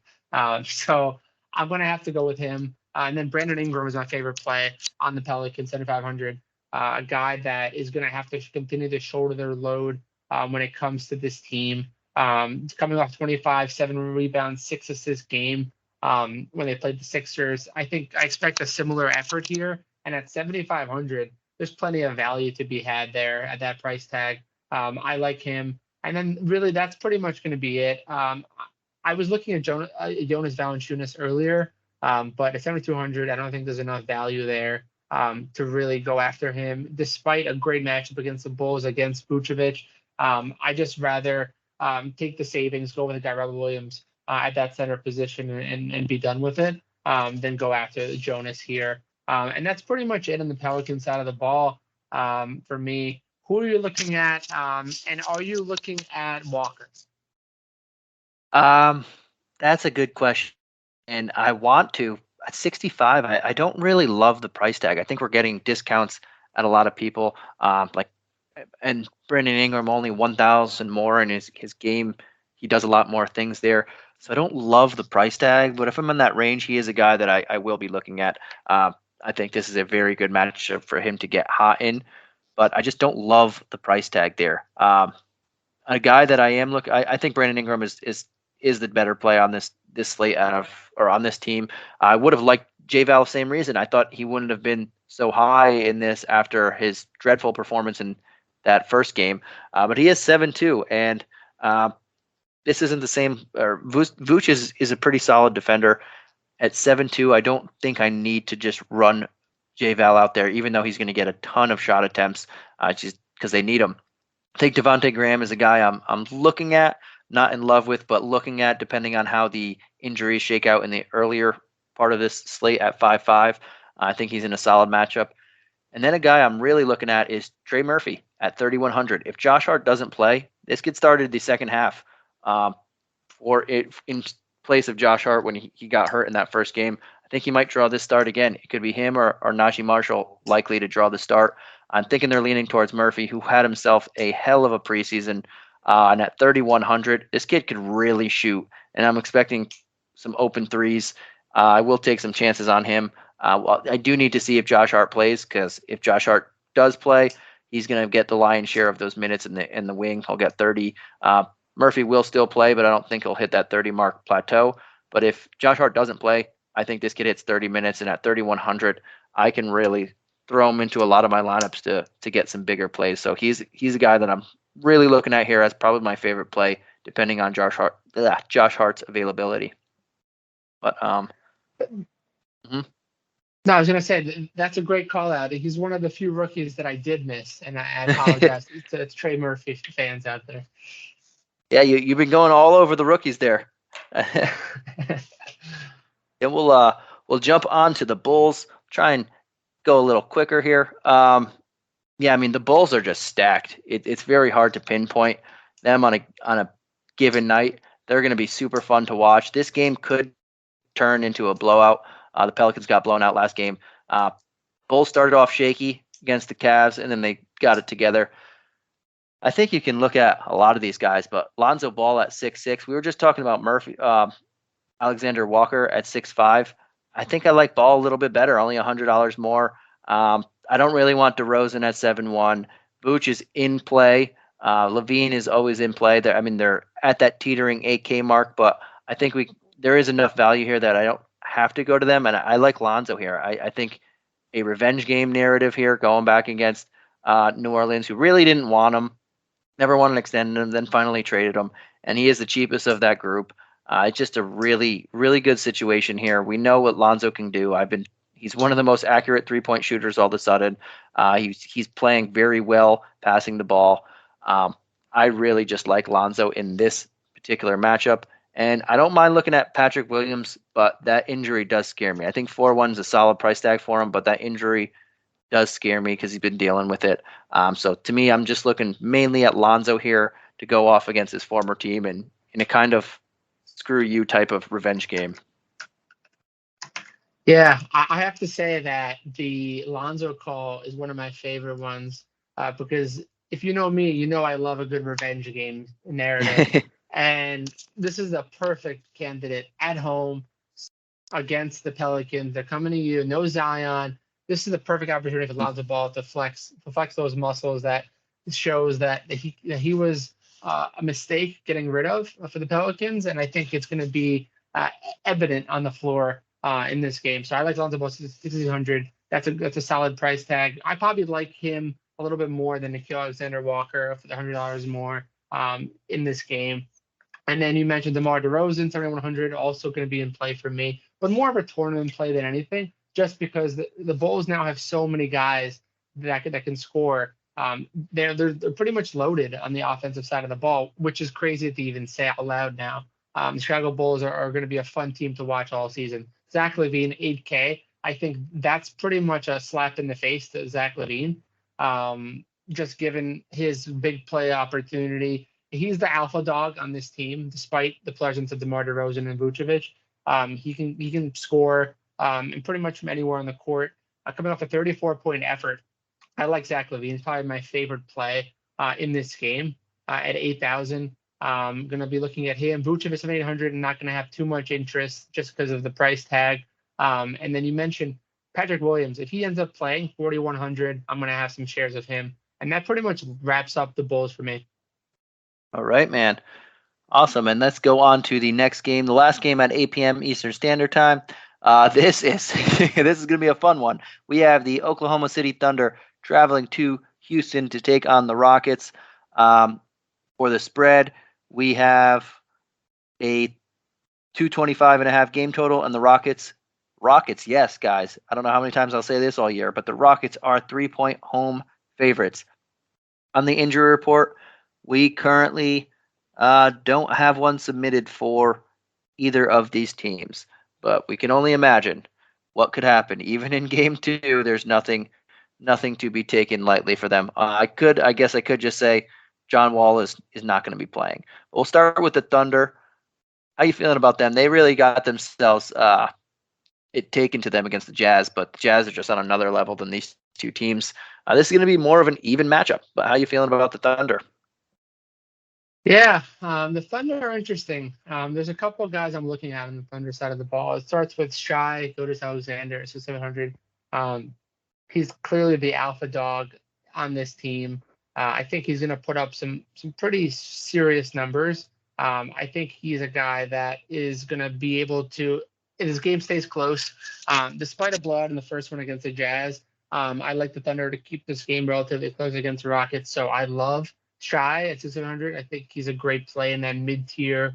So I'm going to have to go with him. And then Brandon Ingram is my favorite play on the Pelicans 7,500. A guy that is going to have to continue to shoulder their load when it comes to this team. Coming off 25, 7 rebounds, 6 assists game when they played the Sixers. I expect a similar effort here. And at 7,500, there's plenty of value to be had there at that price tag. I like him. And then really that's pretty much going to be it. I was looking at Jonas Valanciunas earlier. But at 7,200, I don't think there's enough value there to really go after him, despite a great matchup against the Bulls, against Vucevic. I just rather take the savings, go with a guy, Robert Williams, at that center position and be done with it than go after Jonas here. And that's pretty much it on the Pelican side of the ball for me. Who are you looking at? And are you looking at Walker? That's a good question. And I want to. At 65, I don't really love the price tag. I think we're getting discounts at a lot of people. And Brandon Ingram only 1,000 more in his game. He does a lot more things there. So I don't love the price tag, but if I'm in that range, he is a guy that I will be looking at. I think this is a very good matchup for him to get hot in, but I just don't love the price tag there. A guy that I am looking, I think Brandon Ingram is the better play on this slate on this team. I would have liked J Val, same reason. I thought he wouldn't have been so high in this after his dreadful performance in that first game, but he is 7-2, and this isn't the same. Vooch is a pretty solid defender. At 7-2, I don't think I need to just run J Val out there, even though he's going to get a ton of shot attempts, just because they need him. I think Devontae Graham is a guy I'm looking at, not in love with, but looking at depending on how the injuries shake out in the earlier part of this slate at 5-5. I think he's in a solid matchup. And then a guy I'm really looking at is Trey Murphy at 3,100. If Josh Hart doesn't play, this gets started the second half. In place of Josh Hart when he got hurt in that first game. I think he might draw this start again. It could be him or Najee Marshall likely to draw the start. I'm thinking they're leaning towards Murphy, who had himself a hell of a preseason. And at 3,100, this kid could really shoot. And I'm expecting some open threes. I will take some chances on him. Well, I do need to see if Josh Hart plays, because if Josh Hart does play, he's going to get the lion's share of those minutes in the wing. He'll get 30. Murphy will still play, but I don't think he'll hit that 30 mark plateau. But if Josh Hart doesn't play, I think this kid hits 30 minutes, and at 3,100, I can really throw him into a lot of my lineups to get some bigger plays. So he's a guy that I'm really looking at here as probably my favorite play, depending on Josh Hart's availability. But No, I was going to say that's a great call out. He's one of the few rookies that I did miss, and I apologize to Trey Murphy fans out there. Yeah, you've been going all over the rookies there. And we'll jump on to the Bulls. Try and go a little quicker here. Yeah, I mean the Bulls are just stacked. It's very hard to pinpoint them on a given night. They're going to be super fun to watch. This game could turn into a blowout. The Pelicans got blown out last game. Bulls started off shaky against the Cavs, and then they got it together. I think you can look at a lot of these guys, but Lonzo Ball at 6'6". We were just talking about Murphy, Alexander Walker at 6'5". I think I like Ball a little bit better, only $100 more. I don't really want DeRozan at 7-1. Vooch is in play. Levine is always in play. They're at that teetering 8K mark, but I think there is enough value here that I don't have to go to them, and I like Lonzo here. I think a revenge game narrative here, going back against New Orleans, who really didn't want him. never wanted to extend him, then finally traded him, and he is the cheapest of that group. It's just a really, really good situation here. We know what Lonzo can do. He's one of the most accurate 3-point shooters all of a sudden. He's playing very well, passing the ball. I really just like Lonzo in this particular matchup. And I don't mind looking at Patrick Williams, but that injury does scare me. I think 4-1 is a solid price tag for him, but that injury does scare me because he's been dealing with it. So to me, I'm just looking mainly at Lonzo here to go off against his former team and in a kind of screw you type of revenge game. Yeah, I have to say that the Lonzo call is one of my favorite ones because if you know me, you know I love a good revenge game narrative. And this is a perfect candidate at home against the Pelicans. They're coming to you, no Zion. This is the perfect opportunity for Lonzo Ball to flex those muscles that shows that he was a mistake getting rid of for the Pelicans. And I think it's going to be evident on the floor in this game. So I like Lonzo Ball 6,600. That's a solid price tag. I probably like him a little bit more than Nikhil Alexander-Walker for the $100 more in this game. And then you mentioned DeMar DeRozan, 7,100, also going to be in play for me, but more of a tournament play than anything, just because the Bulls now have so many guys that can score. They're pretty much loaded on the offensive side of the ball, which is crazy to even say out loud now. The Chicago Bulls are going to be a fun team to watch all season. Zach LaVine, 8K. I think that's pretty much a slap in the face to Zach LaVine, just given his big play opportunity. He's the alpha dog on this team, despite the presence of DeMar DeRozan and Vucevic. He can score and pretty much from anywhere on the court. Coming off a 34-point effort, I like Zach LaVine. He's probably my favorite play in this game at 8,000. Going to be looking at him. Vucevic at 800 and not going to have too much interest just because of the price tag. And then you mentioned Patrick Williams. If he ends up playing 4,100, I'm going to have some shares of him. And that pretty much wraps up the Bulls for me. All right, man. Awesome. And let's go on to the next game, the last game at 8 p.m. Eastern Standard Time. This is this is going to be a fun one. We have the Oklahoma City Thunder traveling to Houston to take on the Rockets. For the spread, we have a 225.5 game total, and the Rockets, yes, guys. I don't know how many times I'll say this all year, but the Rockets are 3-point home favorites. On the injury report, we currently don't have one submitted for either of these teams, but we can only imagine what could happen. Even in game 2, there's nothing to be taken lightly for them. I guess I could just say John Wall is not going to be playing. We'll start with the Thunder. How you feeling about them? They really got themselves it taken to them against the Jazz, but the Jazz are just on another level than these two teams. This is going to be more of an even matchup, but how you feeling about the Thunder? Yeah, the Thunder are interesting. There's a couple of guys I'm looking at on the Thunder side of the ball. It starts with Shai Gilgeous-Alexander, so 700. He's clearly the alpha dog on this team. I think he's going to put up some pretty serious numbers. I think he's a guy that is going to be able to, if his game stays close, despite a blowout in the first one against the Jazz, I like the Thunder to keep this game relatively close against the Rockets. So I love Shai at 600. I think he's a great play in that mid to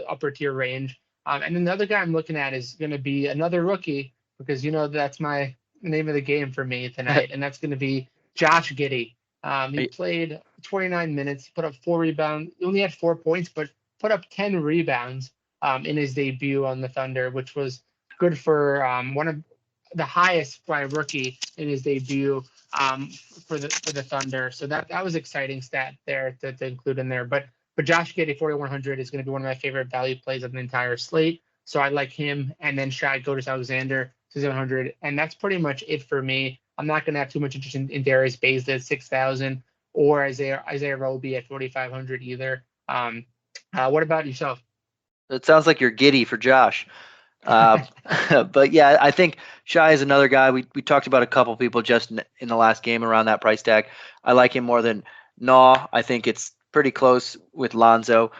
upper tier range. And then the other guy I'm looking at is going to be another rookie, because that's my name of the game for me tonight, and that's going to be Josh Giddey. He played 29 minutes, put up 4 rebounds. He only had 4 points, but put up 10 rebounds in his debut on the Thunder, which was good for one of the highest by a rookie in his debut for the Thunder. So that was exciting stat there to include in there. But Josh Giddey, 4,100, is going to be one of my favorite value plays of the entire slate. So I like him. And then Shai Gilgeous-Alexander, 700. And that's pretty much it for me. I'm not going to have too much interest in Darius Bazley at 6,000 or Isaiah Roby at 4,500 either. What about yourself? It sounds like you're giddy for Josh. But yeah, I think Shai is another guy. We talked about a couple people just in the last game around that price tag. I like him more than Naw. I think it's pretty close with Lonzo.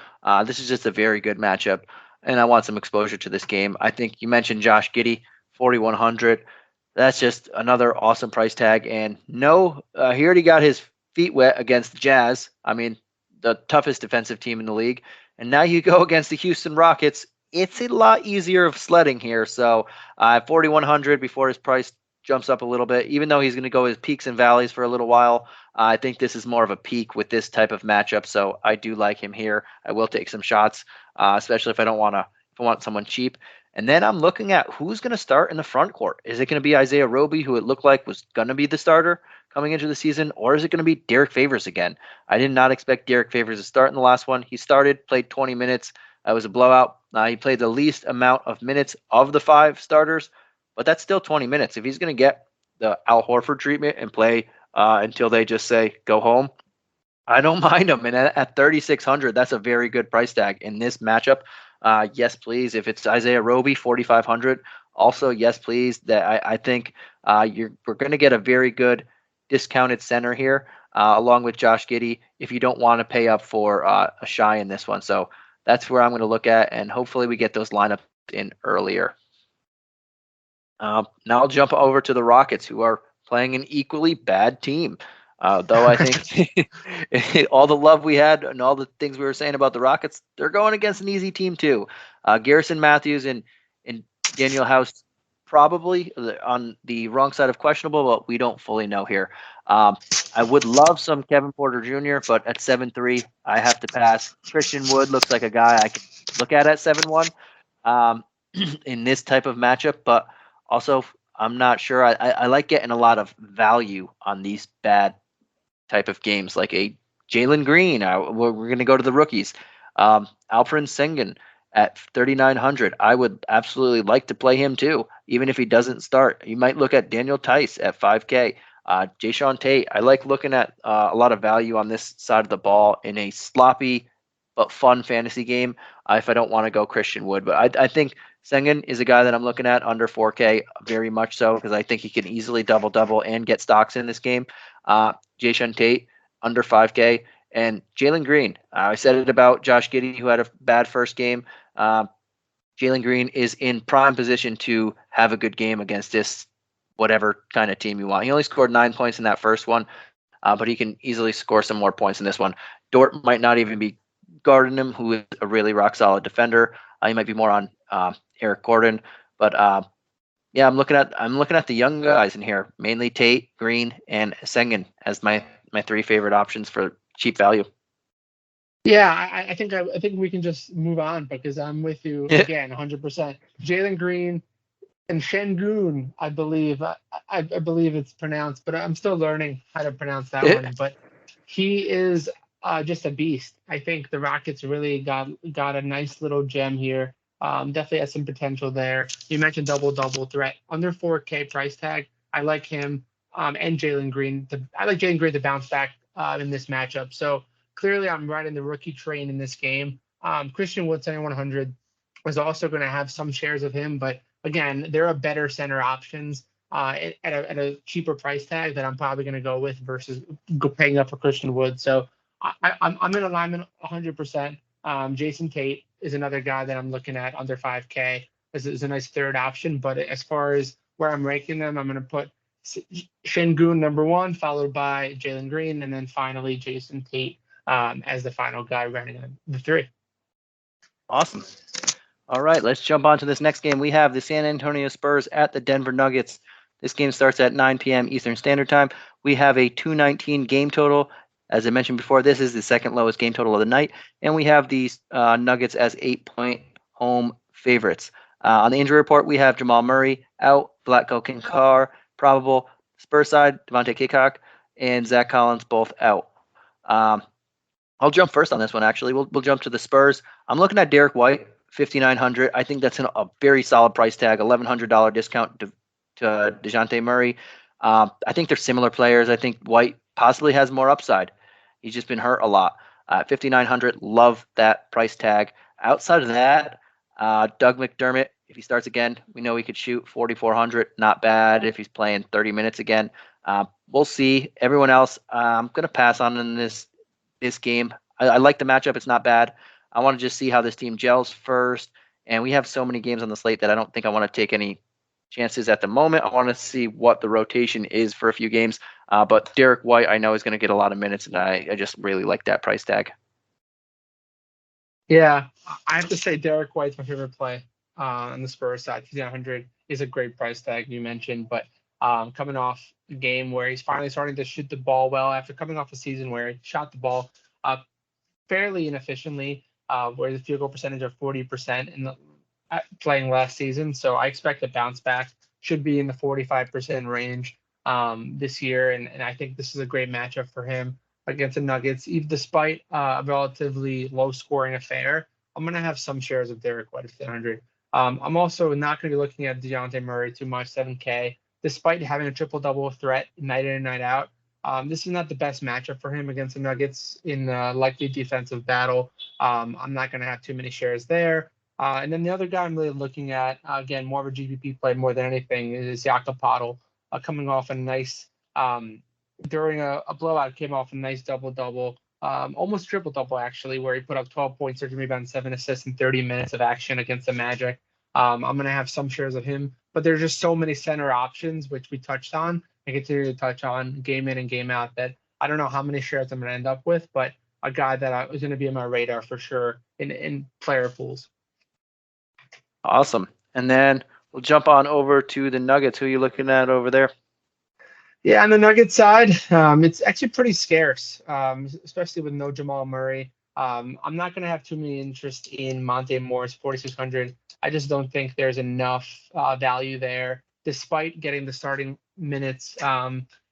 This is just a very good matchup, and I want some exposure to this game. I think you mentioned Josh Giddey, 4,100. That's just another awesome price tag. And he already got his feet wet against the Jazz. I mean, the toughest defensive team in the league. And now you go against the Houston Rockets. It's a lot easier of sledding here. So 4,100 before his price jumps up a little bit, even though he's going to go his peaks and valleys for a little while. I think this is more of a peak with this type of matchup. So I do like him here. I will take some shots, especially if I want someone cheap. And then I'm looking at who's going to start in the front court. Is it going to be Isaiah Roby, who it looked like was going to be the starter coming into the season, or is it going to be Derek Favors again? I did not expect Derek Favors to start in the last one. He started, played 20 minutes. It was a blowout. He played the least amount of minutes of the 5 starters, but that's still 20 minutes. If he's going to get the Al Horford treatment and play until they just say go home, I don't mind him. And at 3,600, that's a very good price tag in this matchup. Yes, please. If it's Isaiah Roby, 4,500, also yes, please. That I think we're going to get a very good discounted center here, along with Josh Giddey, if you don't want to pay up for a Shy in this one. So that's where I'm going to look at, and hopefully we get those lineups in earlier. Now I'll jump over to the Rockets, who are playing an equally bad team. Though I think all the love we had and all the things we were saying about the Rockets, they're going against an easy team too. Garrison Matthews and Daniel House probably on the wrong side of questionable, but we don't fully know here. I would love some Kevin Porter Jr., but at 7-3, I have to pass. Christian Wood looks like a guy I can look at 7-1 in this type of matchup, but also I'm not sure. I like getting a lot of value on these bad type of games, like a Jalen Green. We're going to go to the rookies. Alperen Sengun at 3,900. I would absolutely like to play him too, even if he doesn't start. You might look at Daniel Tice at 5K. Jayshawn Tate. I like looking at a lot of value on this side of the ball in a sloppy but fun fantasy game if I don't want to go Christian Wood. But I think Sengun is a guy that I'm looking at under 4K, very much so, because I think he can easily double and get stocks in this game. Jayshawn Tate under 5K, and Jalen Green. I said it about Josh Giddey, who had a bad first game. Jalen Green is in prime position to have a good game against this whatever kind of team you want. He only scored 9 points in that first one, but he can easily score some more points in this one. Dort might not even be guarding him, who is a really rock solid defender. He might be more on Eric Gordon, but yeah, I'm looking at the young guys in here, mainly Tate, Green, and Sengun as my 3 favorite options for cheap value. Yeah, I think we can just move on because I'm with you again, 100%. Jalen Green and Şengün, I believe it's pronounced, but I'm still learning how to pronounce that one. But he is just a beast. I think the Rockets really got a nice little gem here. Definitely has some potential there. You mentioned double threat under 4K price tag. I like him and Jalen Green. I like Jalen Green to bounce back in this matchup. So clearly, I'm riding the rookie train in this game. Christian Wood 7,100 was also going to have some shares of him, but again, there are better center options at a cheaper price tag that I'm probably going to go with versus paying up for Christian Wood. So I'm in alignment 100%. Jason Tate is another guy that I'm looking at under 5K. This is a nice third option, but as far as where I'm ranking them, I'm going to put Şengün number 1, followed by Jalen Green, and then finally Jason Tate as the final guy running on the 3. Awesome. All right, let's jump on to this next game. We have the San Antonio Spurs at the Denver Nuggets. This game starts at 9 p.m. Eastern Standard Time. We have a 219 game total. As I mentioned before, this is the second lowest game total of the night, and we have these Nuggets as 8-point home favorites. On the injury report, we have Jamal Murray out, Vlatko Encore probable, Spurs side, Devontae Kaycock, and Zach Collins both out. I'll jump first on this one, actually. We'll jump to the Spurs. I'm looking at Derek White, 5,900. I think that's a very solid price tag, $1,100 discount to DeJounte Murray. I think they're similar players. I think White possibly has more upside. He's just been hurt a lot. 5,900, love that price tag. Outside of that, Doug McDermott, if he starts again, we know he could shoot 4,400. Not bad if he's playing 30 minutes again. We'll see. Everyone else, I'm going to pass on in this game. I like the matchup. It's not bad. I want to just see how this team gels first. And we have so many games on the slate that I don't think I want to take any chances at the moment. I want to see what the rotation is for a few games. But Derek White, I know, is going to get a lot of minutes, and I just really like that price tag. Yeah, I have to say Derek White's my favorite play on the Spurs side. 5,900 is a great price tag you mentioned, but coming off a game where he's finally starting to shoot the ball well after coming off a season where he shot the ball fairly inefficiently, where the field goal percentage of 40% in the playing last season. So I expect a bounce back. Should be in the 45% range this year, and I think this is a great matchup for him against the Nuggets. Even despite a relatively low-scoring affair, I'm going to have some shares of Derek White at 100. I'm also not going to be looking at DeJounte Murray too much, 7K. Despite having a triple-double threat night in and night out, this is not the best matchup for him against the Nuggets in the likely defensive battle. I'm not going to have too many shares there. And then the other guy I'm really looking at, again, more of a GPP play more than anything, is Jakob Poeltl, coming off a nice, during a blowout, came off a nice double-double, almost triple-double, actually, where he put up 12 points, 13 rebounds, 7 assists in 30 minutes of action against the Magic. I'm going to have some shares of him, but there's just so many center options, which we touched on and continue to touch on game in and game out, that I don't know how many shares I'm going to end up with, but a guy that is going to be on my radar for sure in player pools. Awesome. And then we'll jump on over to the Nuggets. Who are you looking at over there? Yeah, on the Nuggets side, it's actually pretty scarce, especially with no Jamal Murray. I'm not going to have too many interest in Monte Morris, 4,600. I just don't think there's enough value there, despite getting the starting minutes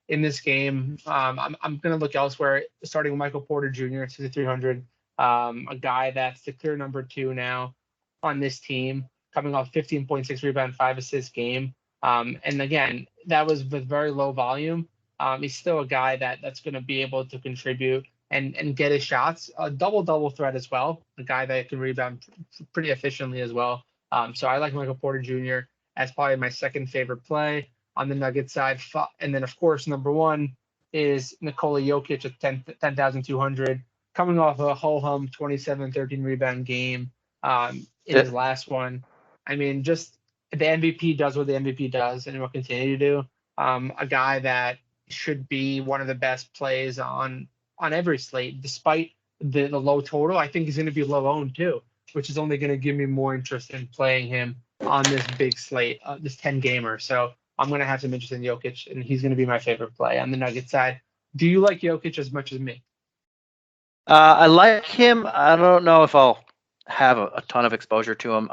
in this game. I'm going to look elsewhere, starting with Michael Porter Jr. at 6,300, a guy that's the clear number 2 now on this team, coming off 15.6 rebound, 5 assist game. And again, that was with very low volume. He's still a guy that's going to be able to contribute and get his shots. A double threat as well, a guy that can rebound pretty efficiently as well. So I like Michael Porter Jr. as probably my second favorite play on the Nuggets side. And then, of course, number 1 is Nikola Jokic at 10,200, coming off a ho-hum 27-13 rebound game in his last one. I mean, just the MVP does what the MVP does and will continue to do. A guy that should be one of the best plays on every slate, despite the low total. I think he's going to be low owned too, which is only going to give me more interest in playing him on this big slate, this 10 gamer. So I'm going to have some interest in Jokic, and he's going to be my favorite play on the Nuggets side. Do you like Jokic as much as me? I like him. I don't know if I'll have a ton of exposure to him.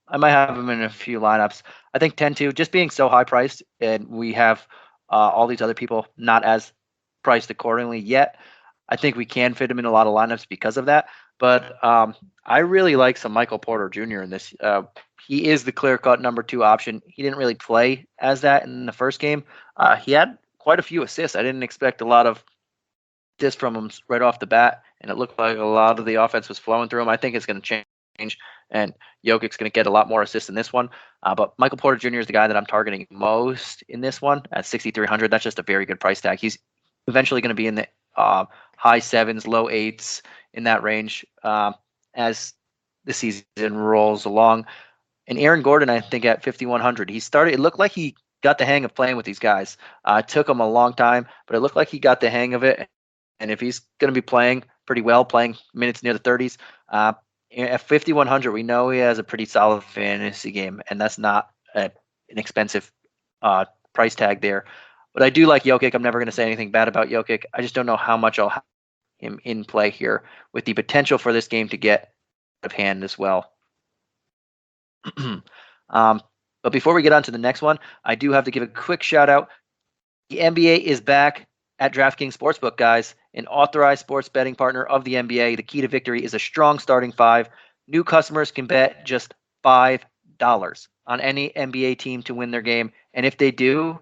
I might have him in a few lineups. I think 10-2, just being so high priced, and we have all these other people not as priced accordingly yet. I think we can fit him in a lot of lineups because of that. But I really like some Michael Porter Jr. in this. He is the clear-cut number 2 option. He didn't really play as that in the first game. He had quite a few assists. I didn't expect a lot of this from him right off the bat, and it looked like a lot of the offense was flowing through him. I think it's going to change, and Jokic's going to get a lot more assists in this one. But Michael Porter Jr. is the guy that I'm targeting most in this one at 6,300. That's just a very good price tag. He's eventually going to be in the high 7s, low 8s, in that range as the season rolls along. And Aaron Gordon, I think, at 5,100. It looked like he got the hang of playing with these guys. It took him a long time, but it looked like he got the hang of it. And if he's going to be playing pretty well, playing minutes near the 30s, at 5,100, we know he has a pretty solid fantasy game, and that's not an expensive price tag there. But I do like Jokic. I'm never going to say anything bad about Jokic. I just don't know how much I'll have him in play here, with the potential for this game to get out of hand as well. But before we get on to the next one, I do have to give a quick shout out. The NBA is back at DraftKings Sportsbook, guys, an authorized sports betting partner of the NBA. The key to victory is a strong starting 5. New customers can bet just $5 on any NBA team to win their game. And if they do,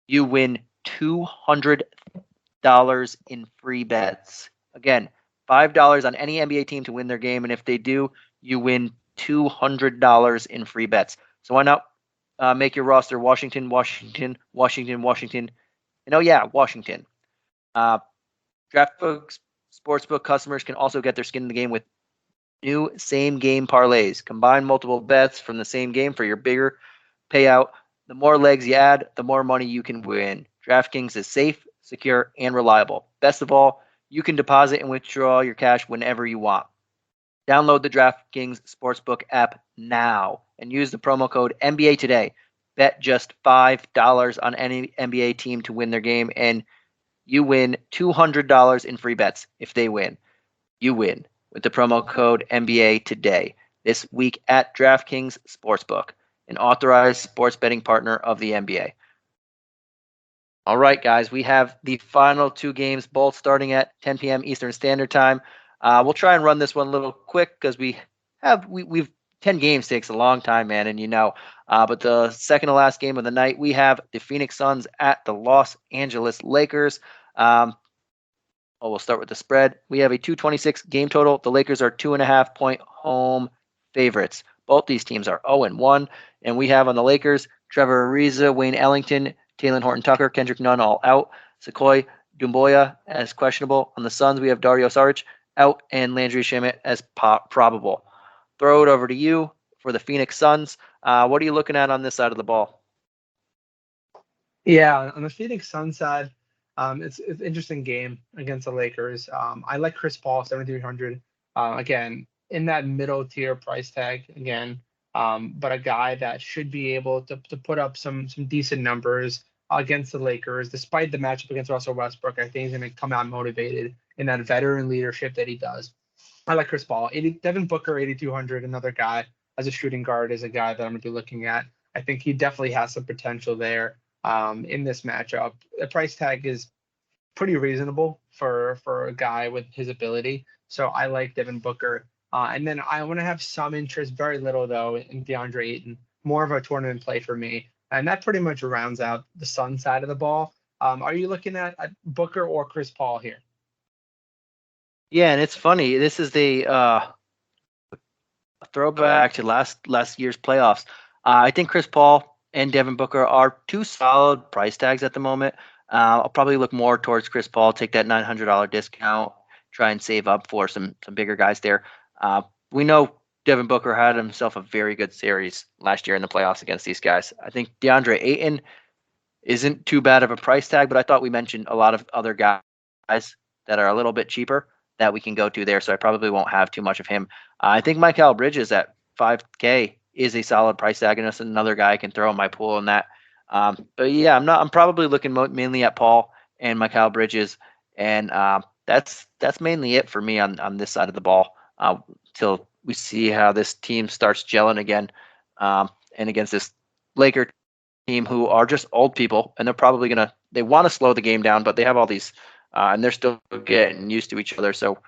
you win $200 in free bets. Again, $5 on any NBA team to win their game. And if they do, you win $200 in free bets. So why not make your roster Washington, Washington, Washington, Washington, and oh yeah, Washington. DraftKings Sportsbook customers can also get their skin in the game with new same game parlays. Combine multiple bets from the same game for your bigger payout. The more legs you add, the more money you can win. DraftKings is safe, secure, and reliable. Best of all, you can deposit and withdraw your cash whenever you want. Download the DraftKings Sportsbook app now and use the promo code NBA today. Bet just $5 on any NBA team to win their game, and you win $200 in free bets if they win. You win with the promo code NBA today. This week at DraftKings Sportsbook, an authorized sports betting partner of the NBA. All right, guys, we have the final two games, both starting at 10 p.m. Eastern Standard Time. We'll try and run this one a little quick because we've 10 games takes a long time, man, and but the second to last game of the night, we have the Phoenix Suns at the Los Angeles Lakers. We'll start with the spread. We have a 226 game total. The Lakers are 2.5-point home favorites. Both these teams are 0-1, and we have on the Lakers Trevor Ariza, Wayne Ellington, Talen Horton-Tucker, Kendrick Nunn all out. Sequoia Doumbouya as questionable. On the Suns, we have Dario Saric out and Landry Shamet as probable. Throw it over to you for the Phoenix Suns. What are you looking at on this side of the ball? Yeah, on the Phoenix Suns side, it's an interesting game against the Lakers. I like Chris Paul, 7,300. Again, in that middle tier price tag again, but a guy that should be able to put up some decent numbers against the Lakers, despite the matchup against Russell Westbrook. I think he's going to come out motivated in that veteran leadership that he does. I like Chris Paul. Devin Booker, 8,200, another guy as a shooting guard is a guy that I'm going to be looking at. I think he definitely has some potential there in this matchup. The price tag is pretty reasonable for a guy with his ability. So I like Devin Booker. And then I want to have some interest, very little though, in DeAndre Ayton. More of a tournament play for me. And that pretty much rounds out the Sun side of the ball. Are you looking at Booker or Chris Paul here? Yeah, and it's funny. This is the throwback to last year's playoffs. I think Chris Paul and Devin Booker are two solid price tags at the moment. I'll probably look more towards Chris Paul, take that $900 discount, try and save up for some bigger guys there. We know Devin Booker had himself a very good series last year in the playoffs against these guys. I think DeAndre Ayton isn't too bad of a price tag, but I thought we mentioned a lot of other guys that are a little bit cheaper that we can go to there, so I probably won't have too much of him. I think Mikal Bridges at $5K is a solid price tag, and that's another guy I can throw in my pool in that. But yeah, I'm probably looking mainly at Paul and Mikal Bridges, and that's mainly it for me on this side of the ball till we see how this team starts gelling again, and against this Laker team who are just old people, and they're probably they want to slow the game down, but they have all these, and they're still getting used to each other. So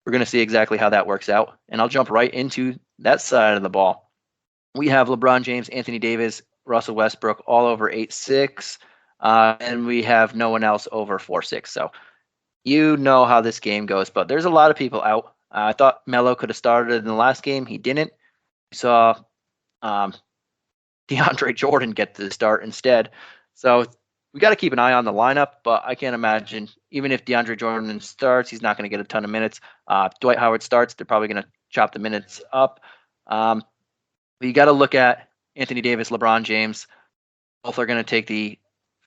we're going to see exactly how that works out. And I'll jump right into that side of the ball. We have LeBron James, Anthony Davis, Russell Westbrook all over 8-6, and we have no one else over 4-6. So you know how this game goes, but there's a lot of people out. I thought Melo could have started in the last game. He didn't. We saw DeAndre Jordan get the start instead. So we got to keep an eye on the lineup, but I can't imagine, even if DeAndre Jordan starts, he's not going to get a ton of minutes. Dwight Howard starts, they're probably going to chop the minutes up. But you got to look at Anthony Davis, LeBron James. Both are going to take the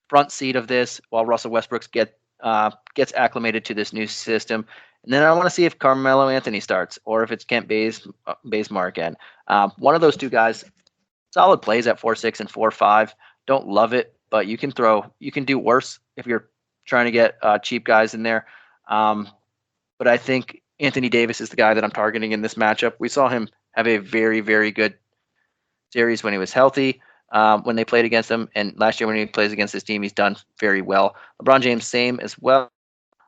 front seat of this while Russell Westbrook gets acclimated to this new system. And then I want to see if Carmelo Anthony starts or if it's Kent Bazemore again. One of those two guys, solid plays at 4-6 and 4-5. Don't love it, but you can do worse if you're trying to get cheap guys in there. But I think Anthony Davis is the guy that I'm targeting in this matchup. We saw him have a very, very good series when he was healthy, when they played against him. And last year when he plays against this team, he's done very well. LeBron James, same as well.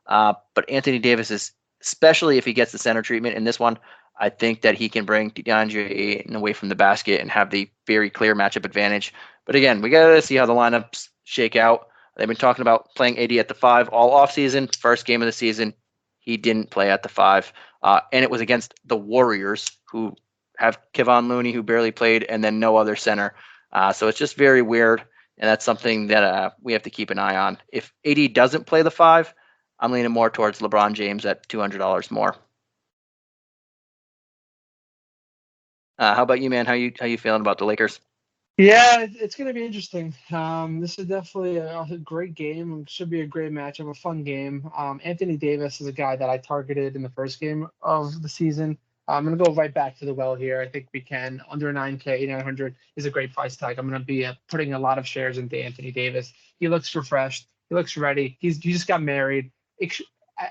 But Anthony Davis is, especially if he gets the center treatment in this one, I think that he can bring DeAndre Ayton away from the basket and have the very clear matchup advantage. But again, we got to see how the lineups shake out. They've been talking about playing AD at the 5 all offseason. First game of the season, he didn't play at the 5. And it was against the Warriors, who have Kevon Looney, who barely played, and then no other center. So it's just very weird, and that's something that we have to keep an eye on. If AD doesn't play the 5, I'm leaning more towards LeBron James at $200 more. How about you, man? How you feeling about the Lakers? Yeah, it's going to be interesting. This is definitely a great game. It should be a great matchup, a fun game. Anthony Davis is a guy that I targeted in the first game of the season. I'm going to go right back to the well here. I think we can. Under 9K, 8,900 is a great price tag. I'm going to be putting a lot of shares into Anthony Davis. He looks refreshed. He looks ready. He just got married.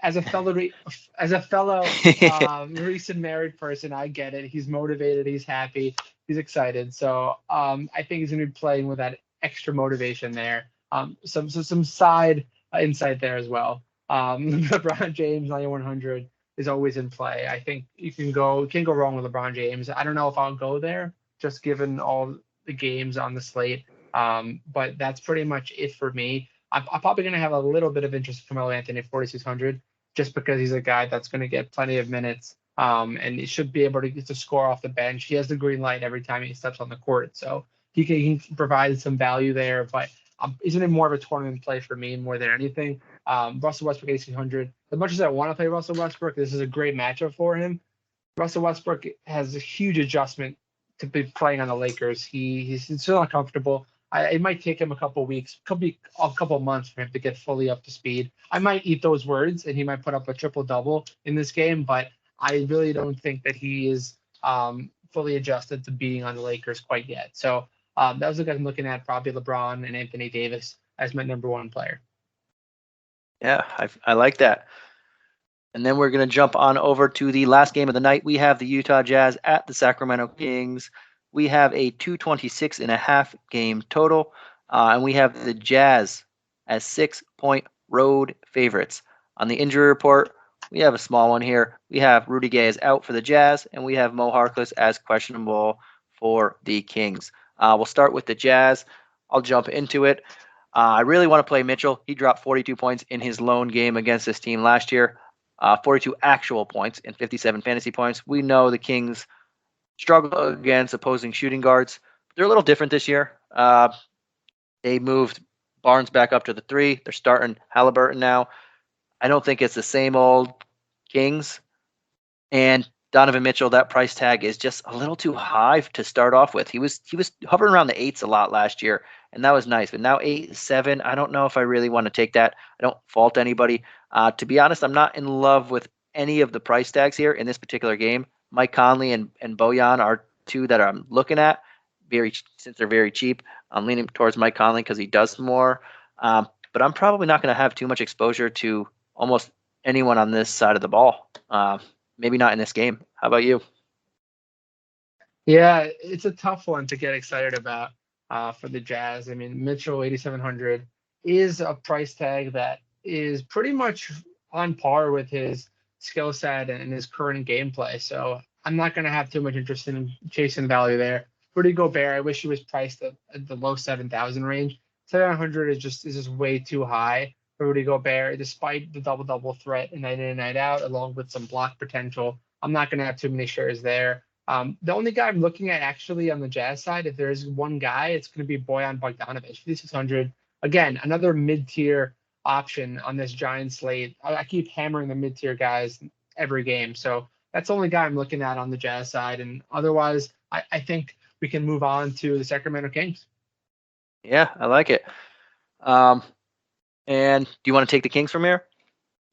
As a fellow recent married person, I get it. He's motivated. He's happy. He's excited. So I think he's going to be playing with that extra motivation there. Some side insight there as well. LeBron James 9100 is always in play. I think you can't go wrong with LeBron James. I don't know if I'll go there just given all the games on the slate. But that's pretty much it for me. I'm probably going to have a little bit of interest in Carmelo Anthony at 4,600 just because he's a guy that's going to get plenty of minutes. And he should be able to get to score off the bench. He has the green light every time he steps on the court, so he can provide some value there. But isn't it more of a tournament play for me more than anything? Russell Westbrook 1,800. As much as I want to play Russell Westbrook, this is a great matchup for him. Russell Westbrook has a huge adjustment to be playing on the Lakers. He's still uncomfortable. It might take him a couple weeks, could be a couple months for him to get fully up to speed. I might eat those words, and he might put up a triple-double in this game, but I really don't think that he is fully adjusted to being on the Lakers quite yet. So that was the guy I'm looking at, probably LeBron and Anthony Davis as my number one player. Yeah, I like that. And then we're going to jump on over to the last game of the night. We have the Utah Jazz at the Sacramento Kings. We have a 226.5 game total, and we have the Jazz as 6-point road favorites. On the injury report, we have a small one here. We have Rudy Gay is out for the Jazz, and we have Mo Harkless as questionable for the Kings. We'll start with the Jazz. I'll jump into it. I really want to play Mitchell. He dropped 42 points in his lone game against this team last year. 42 actual points and 57 fantasy points. We know the Kings struggle against opposing shooting guards. They're a little different this year. They moved Barnes back up to the 3. They're starting Halliburton now. I don't think it's the same old Kings. And Donovan Mitchell, that price tag is just a little too high to start off with. He was hovering around the 8s a lot last year, and that was nice. But now 8, 7, I don't know if I really want to take that. I don't fault anybody. To be honest, I'm not in love with any of the price tags here in this particular game. Mike Conley and Bojan are two that I'm looking at. Since they're very cheap, I'm leaning towards Mike Conley because he does more. But I'm probably not going to have too much exposure to almost anyone on this side of the ball. Maybe not in this game. How about you? Yeah, it's a tough one to get excited about for the Jazz. I mean, Mitchell 8,700 is a price tag that is pretty much on par with his skill set and his current gameplay. So I'm not going to have too much interest in chasing value there. Rudy Gobert, I wish he was priced at the low 7,000 range. 700 is just way too high for Rudy Gobert, despite the double-double threat and night in and night out, along with some block potential. I'm not going to have too many shares there. The only guy I'm looking at actually on the Jazz side, if there's one guy, it's going to be Bojan Bogdanovic, 5,600. Again, another mid-tier option on this giant slate. I keep hammering the mid-tier guys every game. So that's the only guy I'm looking at on the Jazz side. And otherwise, I think we can move on to the Sacramento Kings. Yeah, I like it. And do you want to take the Kings from here?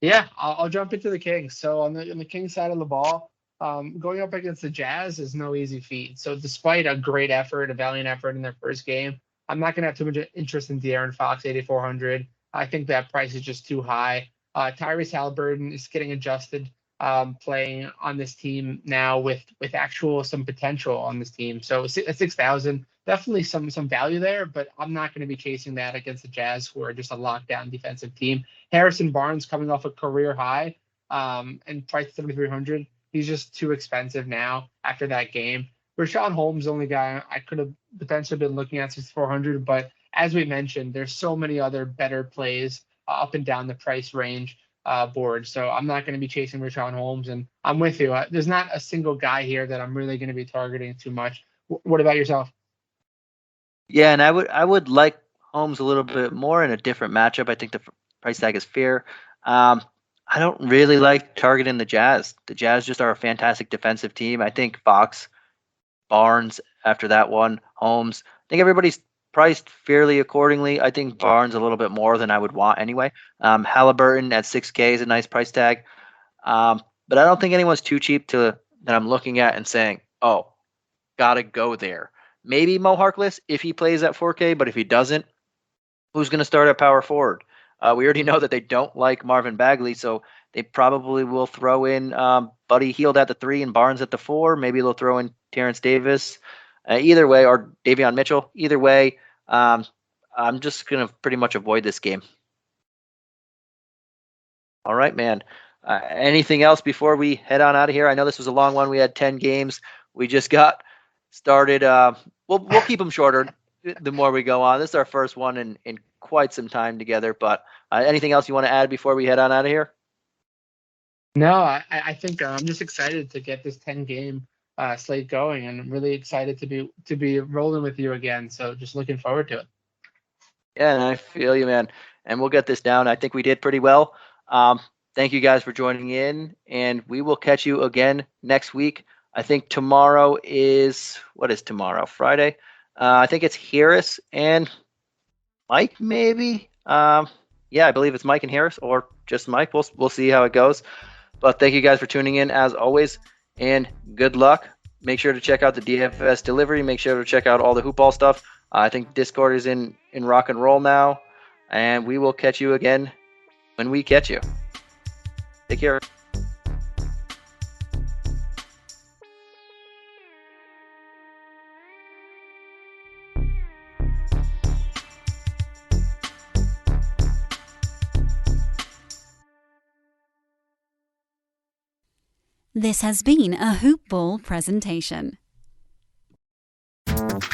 Yeah, I'll jump into the Kings. So on the Kings side of the ball, going up against the Jazz is no easy feat. So despite a great effort, a valiant effort in their first game, I'm not going to have too much interest in De'Aaron Fox, 8,400. I think that price is just too high. Tyrese Halliburton is getting adjusted, playing on this team now with some potential on this team. So at 6,000, definitely some value there, but I'm not going to be chasing that against the Jazz, who are just a lockdown defensive team. Harrison Barnes coming off a career high and priced 3,300. He's just too expensive now after that game. Rashawn Holmes, the only guy I could have potentially been looking at 6,400, but as we mentioned, there's so many other better plays up and down the price range board. So I'm not going to be chasing Rashawn Holmes, and I'm with you. There's not a single guy here that I'm really going to be targeting too much. What about yourself? Yeah, and I would like Holmes a little bit more in a different matchup. I think the price tag is fair. I don't really like targeting the Jazz. The Jazz just are a fantastic defensive team. I think Fox, Barnes after that one, Holmes, think everybody's priced fairly accordingly. I think Barnes a little bit more than I would want anyway. Halliburton at 6K is a nice price tag. But I don't think anyone's too cheap that I'm looking at and saying, oh, gotta go there. Maybe Mo Harkless if he plays at 4K, but if he doesn't, who's going to start at power forward? We already know that they don't like Marvin Bagley, so they probably will throw in Buddy Hield at the 3 and Barnes at the 4. Maybe they'll throw in Terrence Davis. Either way, or Davion Mitchell. Either way, I'm just going to pretty much avoid this game. All right, man. Anything else before we head on out of here? I know this was a long one. We had 10 games. We just got started. We'll keep them shorter the more we go on. This is our first one in quite some time together. But anything else you want to add before we head on out of here? No, I think I'm just excited to get this 10-game slate going, and I'm really excited to be rolling with you again. So just looking forward to it. Yeah, and I feel you, man. And we'll get this down. I think we did pretty well. Thank you guys for joining in, and we will catch you again next week. I think tomorrow is, what is tomorrow? Friday? I think it's Harris and Mike, maybe. Yeah, I believe it's Mike and Harris, or just Mike. We'll see how it goes. But thank you guys for tuning in as always, and good luck. Make sure to check out the DFS delivery. Make sure to check out all the hoop ball stuff. I think Discord is in rock and roll now, and we will catch you again when we catch you. Take care. This has been a Hoop Ball presentation.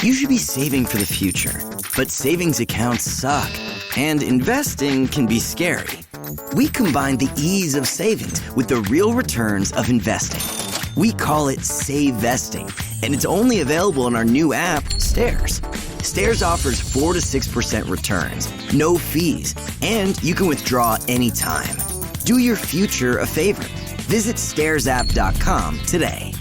You should be saving for the future, but savings accounts suck, and investing can be scary. We combine the ease of savings with the real returns of investing. We call it Save Vesting, and it's only available in our new app, Stairs. Stairs offers 4 to 6% returns, no fees, and you can withdraw anytime. Do your future a favor. Visit StairsApp.com today.